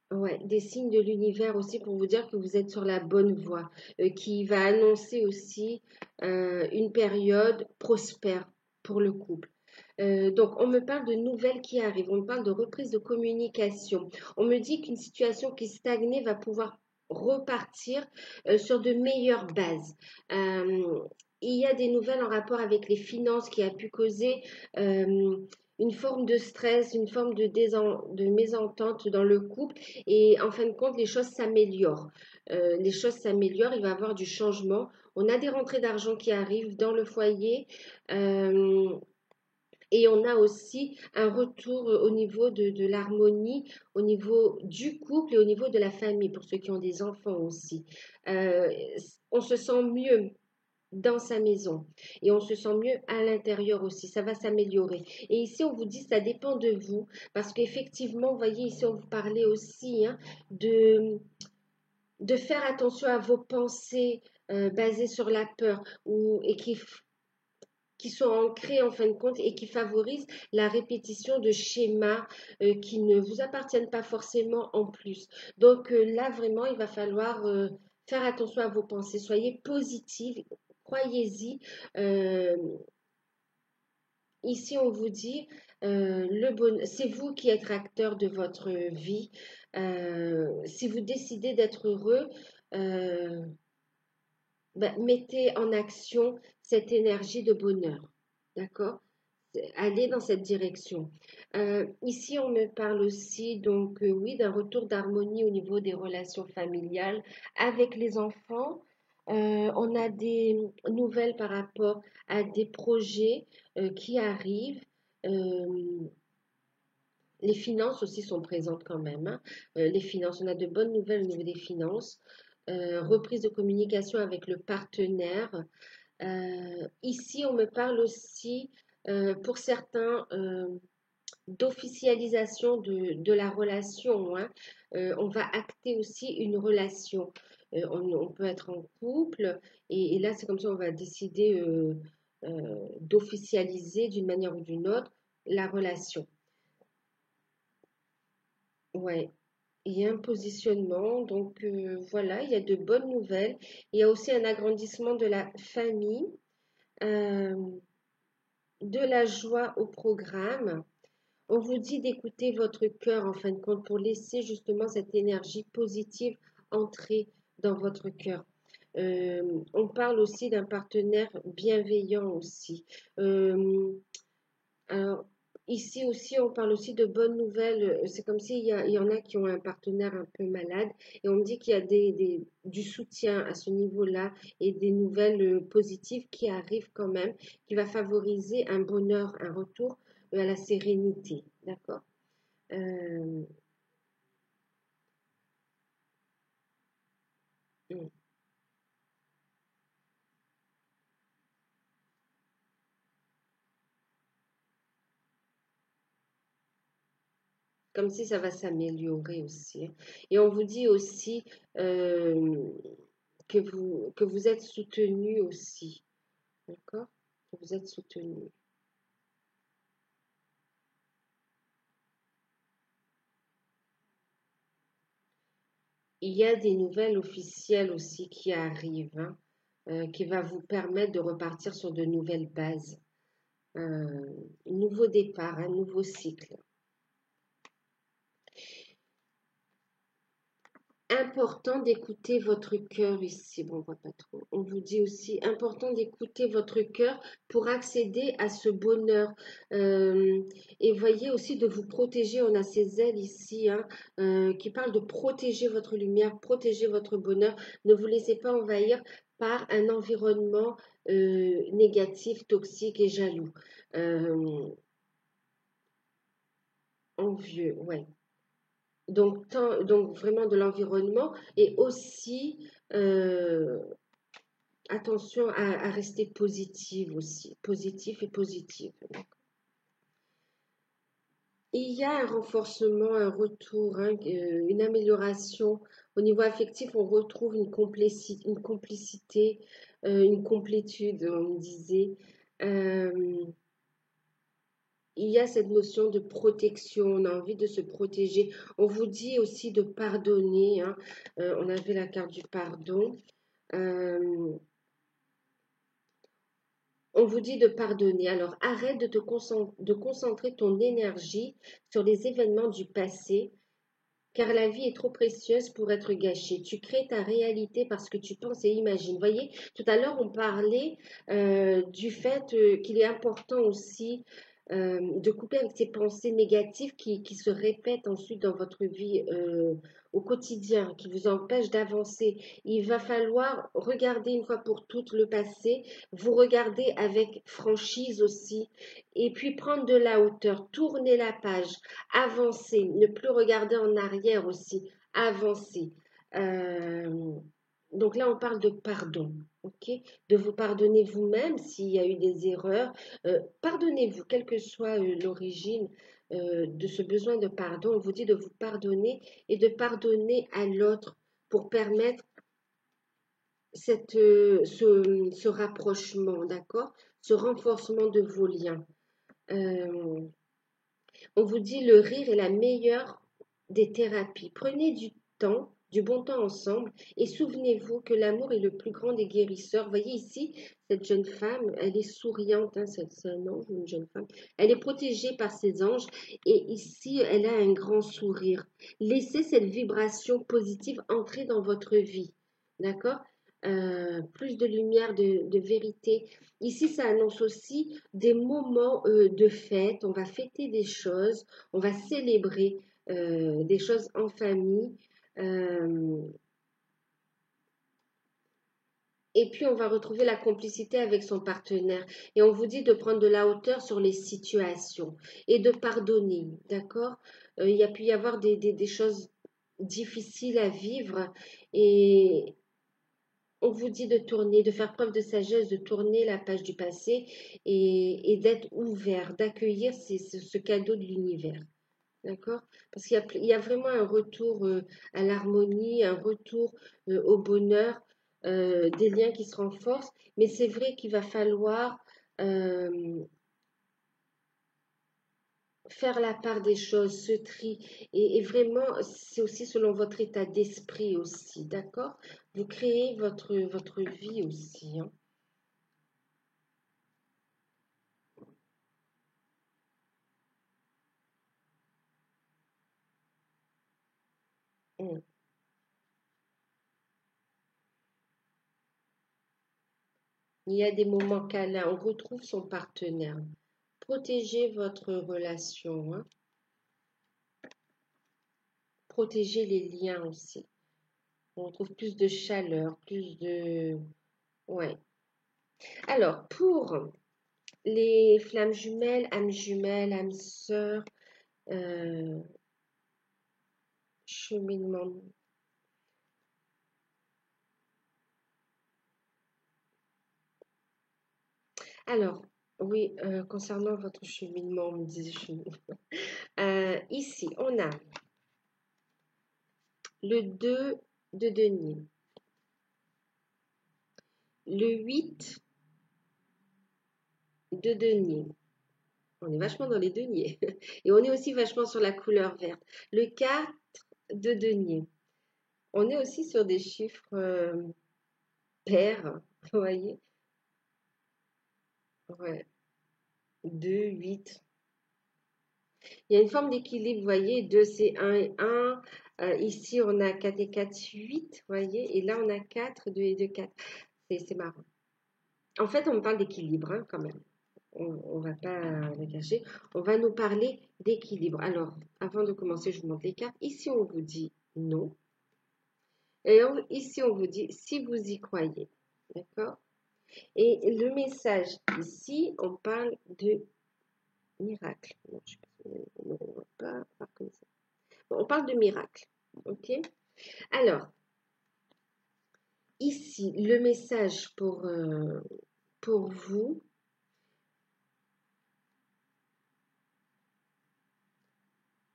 ouais, des signes de l'univers aussi pour vous dire que vous êtes sur la bonne voie, qui va annoncer aussi une période prospère pour le couple. Donc, on me parle de nouvelles qui arrivent, on me parle de reprise de communication. On me dit qu'une situation qui stagnait va pouvoir repartir sur de meilleures bases. Euh, il y a des nouvelles en rapport avec les finances qui a pu causer une forme de stress, une forme de mésentente dans le couple. Et en fin de compte, les choses s'améliorent. Les choses s'améliorent, il va y avoir du changement. On a des rentrées d'argent qui arrivent dans le foyer. Euh, et on a aussi un retour au niveau de l'harmonie, au niveau du couple et au niveau de la famille, pour ceux qui ont des enfants aussi. Euh, on se sent mieux dans sa maison et on se sent mieux à l'intérieur aussi. Ça va s'améliorer. Et ici, on vous dit, ça dépend de vous, parce qu'effectivement, vous voyez, ici, on vous parlait aussi hein, de, de faire attention à vos pensées basées sur la peur et qui sont ancrés en fin de compte et qui favorisent la répétition de schémas qui ne vous appartiennent pas forcément en plus. Donc là, vraiment, il va falloir faire attention à vos pensées. Soyez positive, croyez-y. euh, ici, on vous dit, c'est vous qui êtes acteur de votre vie. Si vous décidez d'être heureux, euh, ben, mettez en action cette énergie de bonheur. D'accord? Allez dans cette direction. Ici, on me parle aussi, donc, oui, d'un retour d'harmonie au niveau des relations familiales avec les enfants. On a des nouvelles par rapport à des projets qui arrivent. Euh, les finances aussi sont présentes quand même, hein. Les finances, on a de bonnes nouvelles au niveau des finances. Reprise de communication avec le partenaire. Ici, on me parle aussi, pour certains, d'officialisation de la relation, hein. On va acter aussi une relation. On peut être en couple et là, c'est comme ça, on va décider d'officialiser d'une manière ou d'une autre la relation. Ouais. Il y a un positionnement, donc voilà, il y a de bonnes nouvelles. Il y a aussi un agrandissement de la famille, euh, de la joie au programme. On vous dit d'écouter votre cœur en fin de compte pour laisser justement cette énergie positive entrer dans votre cœur. On parle aussi d'un partenaire bienveillant aussi. Euh, alors, ici aussi, on parle aussi de bonnes nouvelles. C'est comme il y en a qui ont un partenaire un peu malade et on me dit qu'il y a du soutien à ce niveau-là et des nouvelles positives qui arrivent quand même, qui va favoriser un bonheur, un retour à la sérénité. D'accord? Euh, mm. Comme si ça va s'améliorer aussi, hein. Et on vous dit aussi euh, que vous êtes soutenu aussi. D'accord? Que vous êtes soutenu. Il y a des nouvelles officielles aussi qui arrivent, hein, qui va vous permettre de repartir sur de nouvelles bases. Un nouveau départ, un nouveau cycle. Important d'écouter votre cœur ici. Bon, on voit pas trop. On vous dit aussi important d'écouter votre cœur pour accéder à ce bonheur. Euh, et voyez aussi de vous protéger. On a ces ailes ici, hein, qui parlent de protéger votre lumière, protéger votre bonheur. Ne vous laissez pas envahir par un environnement négatif, toxique et jaloux. Euh, envieux, ouais. Donc vraiment de l'environnement et aussi attention à rester positive aussi, positif et positive. Il y a un renforcement, un retour, hein, une amélioration. Au niveau affectif, on retrouve une complicité, une complétude, on me disait. Euh, il y a cette notion de protection, on a envie de se protéger. On vous dit aussi de pardonner, hein. On avait la carte du pardon. Euh, on vous dit de pardonner. Alors arrête de concentrer ton énergie sur les événements du passé, car la vie est trop précieuse pour être gâchée. Tu crées ta réalité parce que tu penses et imagines. Vous voyez, tout à l'heure, on parlait du fait qu'il est important aussi de couper avec ces pensées négatives qui se répètent ensuite dans votre vie au quotidien, qui vous empêchent d'avancer. Il va falloir regarder une fois pour toutes le passé, vous regarder avec franchise aussi, et puis prendre de la hauteur, tourner la page, avancer, ne plus regarder en arrière aussi, avancer. Euh, donc là, on parle de pardon, ok? De vous pardonner vous-même s'il y a eu des erreurs. Pardonnez-vous, quelle que soit l'origine de ce besoin de pardon. On vous dit de vous pardonner et de pardonner à l'autre pour permettre ce rapprochement, d'accord? Ce renforcement de vos liens. Euh, on vous dit le rire est la meilleure des thérapies. Prenez du temps du bon temps ensemble. Et souvenez-vous que l'amour est le plus grand des guérisseurs. Voyez ici, cette jeune femme, elle est souriante, hein, c'est un ange ou une jeune femme. Elle est protégée par ses anges et ici, elle a un grand sourire. Laissez cette vibration positive entrer dans votre vie. D'accord? Plus de lumière, de vérité. Ici, ça annonce aussi des moments de fête. On va fêter des choses, on va célébrer des choses en famille. euh, et puis, on va retrouver la complicité avec son partenaire. Et on vous dit de prendre de la hauteur sur les situations et de pardonner. D'accord? Il y a pu y avoir des choses difficiles à vivre. Et on vous dit de tourner, de faire preuve de sagesse, de tourner la page du passé et d'être ouvert, d'accueillir ce cadeau de l'univers. D'accord? Parce qu'il y a vraiment un retour à l'harmonie, un retour au bonheur, des liens qui se renforcent. Mais c'est vrai qu'il va falloir euh, faire la part des choses, ce tri. Et vraiment, c'est aussi selon votre état d'esprit aussi. D'accord? Vous créez votre vie aussi. Hein. Mm. Il y a des moments câlins, on retrouve son partenaire. Protégez votre relation, hein. Protégez les liens aussi. On retrouve plus de chaleur, plus de... Ouais. Alors, pour les flammes jumelles, âmes sœurs, euh, cheminement. Alors, oui, concernant votre cheminement, on me disait cheminement. Ici, on a le 2 de denier, le 8 de denier. On est vachement dans les deniers. Et on est aussi vachement sur la couleur verte. Le 4 de denier. On est aussi sur des chiffres pairs, vous voyez. Ouais. 2, 8. Il y a une forme d'équilibre, vous voyez. 2, c'est 1 et 1. Ici, on a 4 et 4, 8, vous voyez. Et là, on a 4, 2 et 2, 4. C'est marrant. En fait, on me parle d'équilibre, hein, quand même. On ne va pas le cacher. On va nous parler d'équilibre. Alors, avant de commencer, je vous montre les cartes. Ici, on vous dit non. Et ici, on vous dit si vous y croyez. D'accord? Et le message ici, on parle de miracle. Non, je sais pas, on ne va pas faire comme ça. Bon, on parle de miracle. OK? Alors, ici, le message pour vous,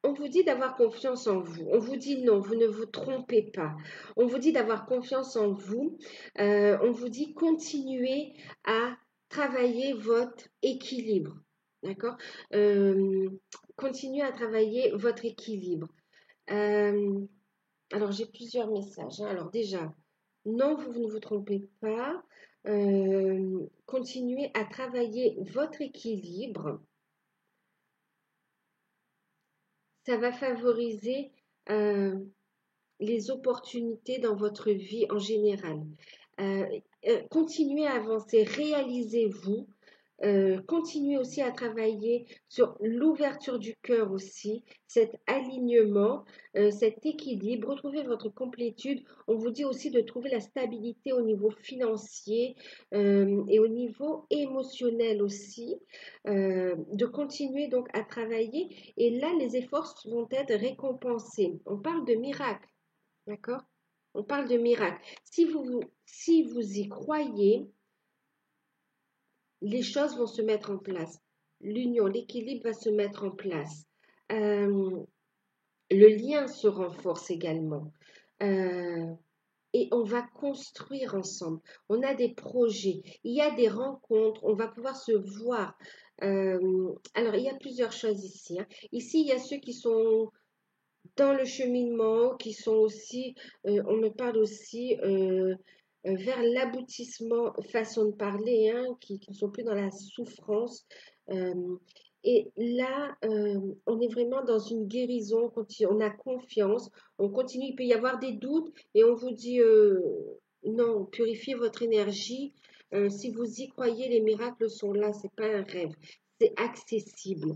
on vous dit d'avoir confiance en vous. On vous dit non, vous ne vous trompez pas. On vous dit d'avoir confiance en vous. On vous dit continuez à travailler votre équilibre. D'accord? Euh, Continuez à travailler votre équilibre. Euh, alors, j'ai plusieurs messages. Hein. Alors, déjà, non, vous ne vous trompez pas. Continuez à travailler votre équilibre. Ça va favoriser euh, les opportunités dans votre vie en général. Euh, Continuez à avancer, réalisez-vous. Continuez aussi à travailler sur l'ouverture du cœur aussi, cet alignement, cet équilibre. Retrouvez votre complétude. On vous dit aussi de trouver la stabilité au niveau financier et au niveau émotionnel aussi. De continuer donc à travailler et là, les efforts vont être récompensés. On parle de miracle. D'accord? On parle de miracle. Si vous y croyez, les choses vont se mettre en place. L'union, l'équilibre va se mettre en place. Euh, le lien se renforce également. Euh, et on va construire ensemble. On a des projets, il y a des rencontres, on va pouvoir se voir. Alors, il y a plusieurs choses ici. Hein. Ici, il y a ceux qui sont dans le cheminement, qui sont aussi, on me parle aussi vers l'aboutissement, façon de parler, hein, qui ne sont plus dans la souffrance. Euh, et là, on est vraiment dans une guérison, on a confiance, on continue, il peut y avoir des doutes, et on vous dit, non, purifiez votre énergie. Si vous y croyez, les miracles sont là, c'est pas un rêve, c'est accessible.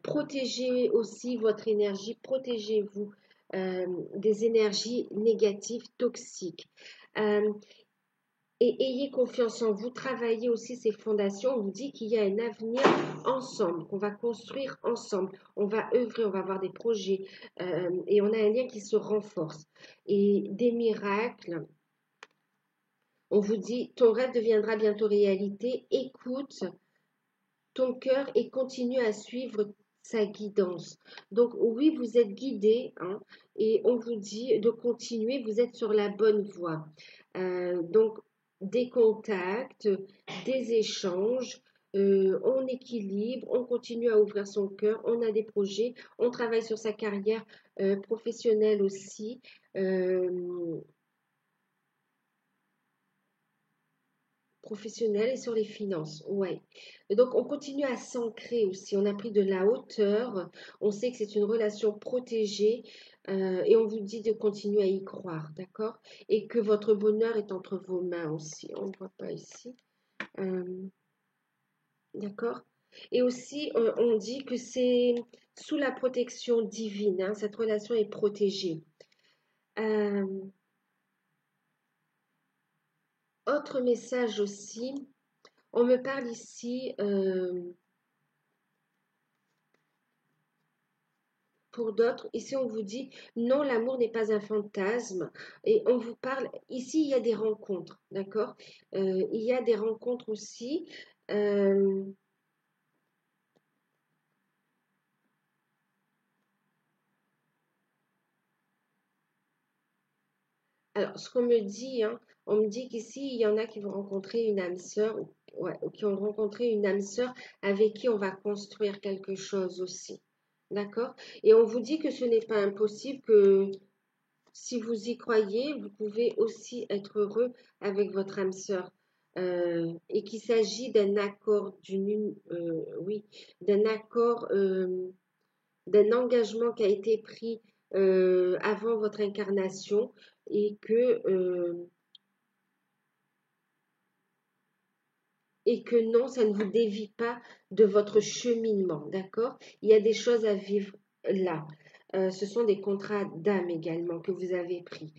Protégez aussi votre énergie, protégez-vous des énergies négatives, toxiques. Euh, et ayez confiance en vous, travaillez aussi ces fondations. On vous dit qu'il y a un avenir ensemble, qu'on va construire ensemble. On va œuvrer, on va avoir des projets et on a un lien qui se renforce. Et des miracles, on vous dit, ton rêve deviendra bientôt réalité. Écoute ton cœur et continue à suivre sa guidance. Donc oui, vous êtes guidé, hein, et on vous dit de continuer, vous êtes sur la bonne voie. Donc des contacts, des échanges, on équilibre, on continue à ouvrir son cœur, on a des projets, on travaille sur sa carrière professionnelle aussi. Professionnel et sur les finances, ouais. Et donc, on continue à s'ancrer aussi. On a pris de la hauteur. On sait que c'est une relation protégée et on vous dit de continuer à y croire, d'accord? Et que votre bonheur est entre vos mains aussi. On ne voit pas ici, euh, d'accord? Et aussi, on dit que c'est sous la protection divine, hein, cette relation est protégée. Euh, Autre message aussi, on me parle ici. Pour d'autres, ici on vous dit non, l'amour n'est pas un fantasme et on vous parle, ici il y a des rencontres, d'accord. Il y a des rencontres aussi. Euh, alors ce qu'on me dit, hein, on me dit qu'ici il y en a qui vont rencontrer une âme sœur, ouais, ou qui ont rencontré une âme sœur avec qui on va construire quelque chose aussi, d'accord. Et on vous dit que ce n'est pas impossible, que si vous y croyez, vous pouvez aussi être heureux avec votre âme sœur. Et qu'il s'agit d'un accord, oui, d'un accord, d'un engagement qui a été pris avant votre incarnation et que non, ça ne vous dévie pas de votre cheminement, d'accord? Il y a des choses à vivre là. Ce sont des contrats d'âme également que vous avez pris,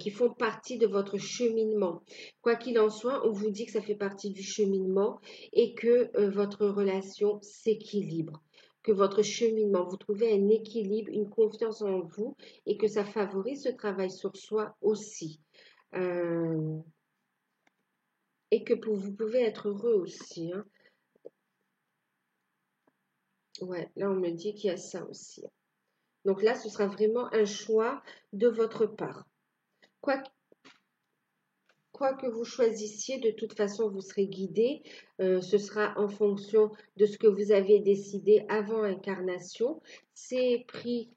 qui font partie de votre cheminement. Quoi qu'il en soit, on vous dit que ça fait partie du cheminement et que votre relation s'équilibre, que votre cheminement, vous trouvez un équilibre, une confiance en vous et que ça favorise ce travail sur soi aussi. Euh, et que vous pouvez être heureux aussi, hein. Ouais, là on me dit qu'il y a ça aussi. Donc là, ce sera vraiment un choix de votre part. Quoi, quoi que vous choisissiez, de toute façon, vous serez guidé. Ce sera en fonction de ce que vous avez décidé avant incarnation. C'est pris,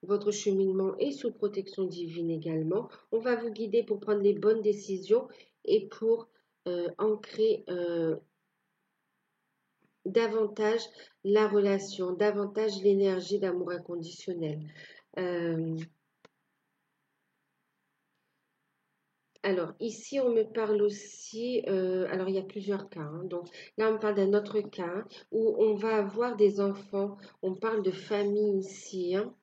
votre cheminement est sous protection divine également. On va vous guider pour prendre les bonnes décisions et pour ancrer davantage la relation, davantage l'énergie d'amour inconditionnel. Euh, alors, ici, on me parle aussi, alors il y a plusieurs cas, hein. Donc là, on me parle d'un autre cas, hein, où on va avoir des enfants. On parle de famille ici, hein,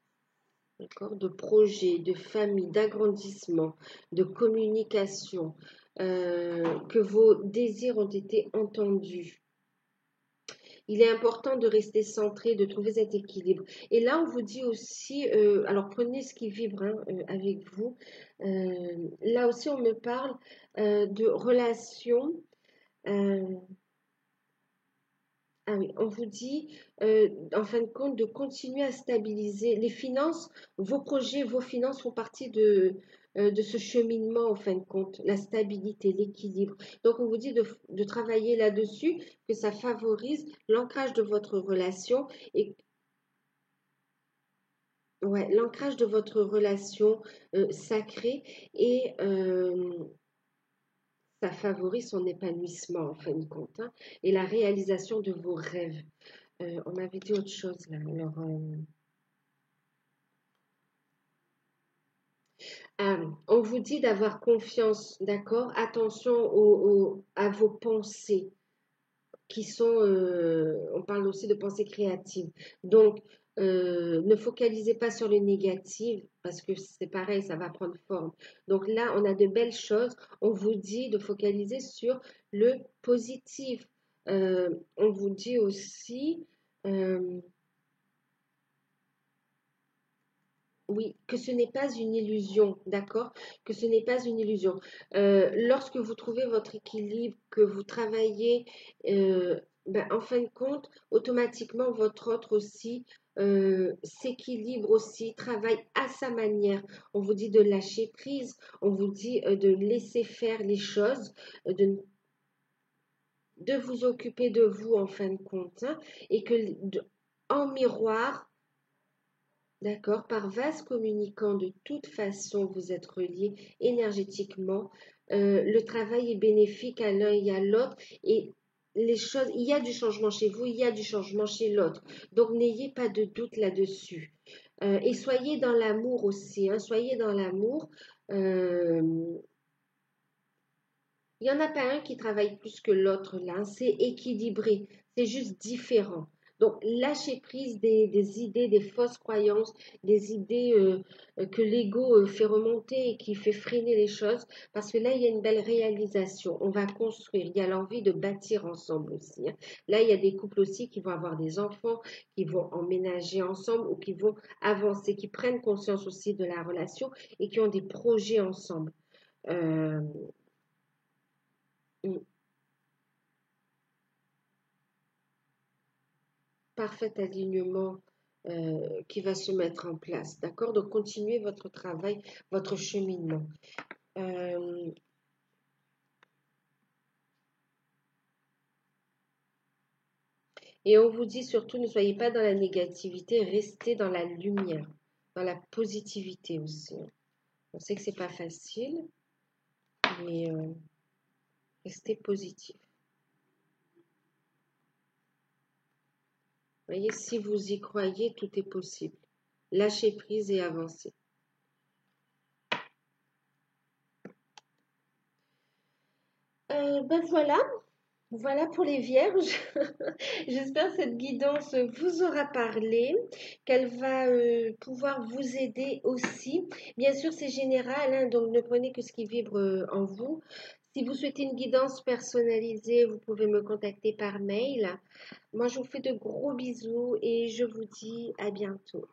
d'accord, de projet, de famille, d'agrandissement, de communication, que vos désirs ont été entendus. Il est important de rester centré, de trouver cet équilibre. Et là, on vous dit aussi, alors prenez ce qui vibre, hein, avec vous. Là aussi, on me parle de relations. euh, ah oui, on vous dit, en fin de compte, de continuer à stabiliser les finances. Vos projets, vos finances font partie de ce cheminement, en fin de compte, la stabilité, l'équilibre. Donc, on vous dit de travailler là-dessus, que ça favorise l'ancrage de votre relation et ouais, l'ancrage de votre relation sacrée et ça favorise son épanouissement en fin de compte, hein, et la réalisation de vos rêves. On m'avait dit autre chose là. Alors, on vous dit d'avoir confiance, d'accord? Attention à vos pensées qui sont, on parle aussi de pensées créatives. Donc, ne focalisez pas sur le négatif parce que c'est pareil, ça va prendre forme. Donc là, on a de belles choses. On vous dit de focaliser sur le positif. On vous dit aussi, euh, oui, que ce n'est pas une illusion, d'accord? Que ce n'est pas une illusion. Lorsque vous trouvez votre équilibre, que vous travaillez, ben, en fin de compte, automatiquement, votre autre aussi s'équilibre aussi, travaille à sa manière. On vous dit de lâcher prise, on vous dit de laisser faire les choses, de vous occuper de vous en fin de compte, hein, et que en miroir, d'accord, par vase communicant, de toute façon, vous êtes reliés énergétiquement. Le travail est bénéfique à l'un et à l'autre. Et les choses, il y a du changement chez vous, il y a du changement chez l'autre. Donc, n'ayez pas de doute là-dessus. Et soyez dans l'amour aussi, hein, soyez dans l'amour. Euh, il n'y en a pas un qui travaille plus que l'autre là, hein. C'est équilibré, c'est juste différent. Donc, lâchez prise des idées, des fausses croyances, des idées que l'ego fait remonter et qui fait freiner les choses, parce que là, il y a une belle réalisation. On va construire, il y a l'envie de bâtir ensemble aussi, hein. Là, il y a des couples aussi qui vont avoir des enfants, qui vont emménager ensemble ou qui vont avancer, qui prennent conscience aussi de la relation et qui ont des projets ensemble. Euh, parfait alignement qui va se mettre en place. D'accord? Donc, continuez votre travail, votre cheminement. Euh, et on vous dit surtout, ne soyez pas dans la négativité, restez dans la lumière, dans la positivité aussi. On sait que c'est pas facile, mais restez positif. Voyez, si vous y croyez, tout est possible. Lâchez prise et avancez. Ben voilà, voilà pour les vierges. J'espère que cette guidance vous aura parlé, qu'elle va pouvoir vous aider aussi. Bien sûr, c'est général, hein, donc ne prenez que ce qui vibre en vous. Si vous souhaitez une guidance personnalisée, vous pouvez me contacter par mail. Moi, je vous fais de gros bisous et je vous dis à bientôt.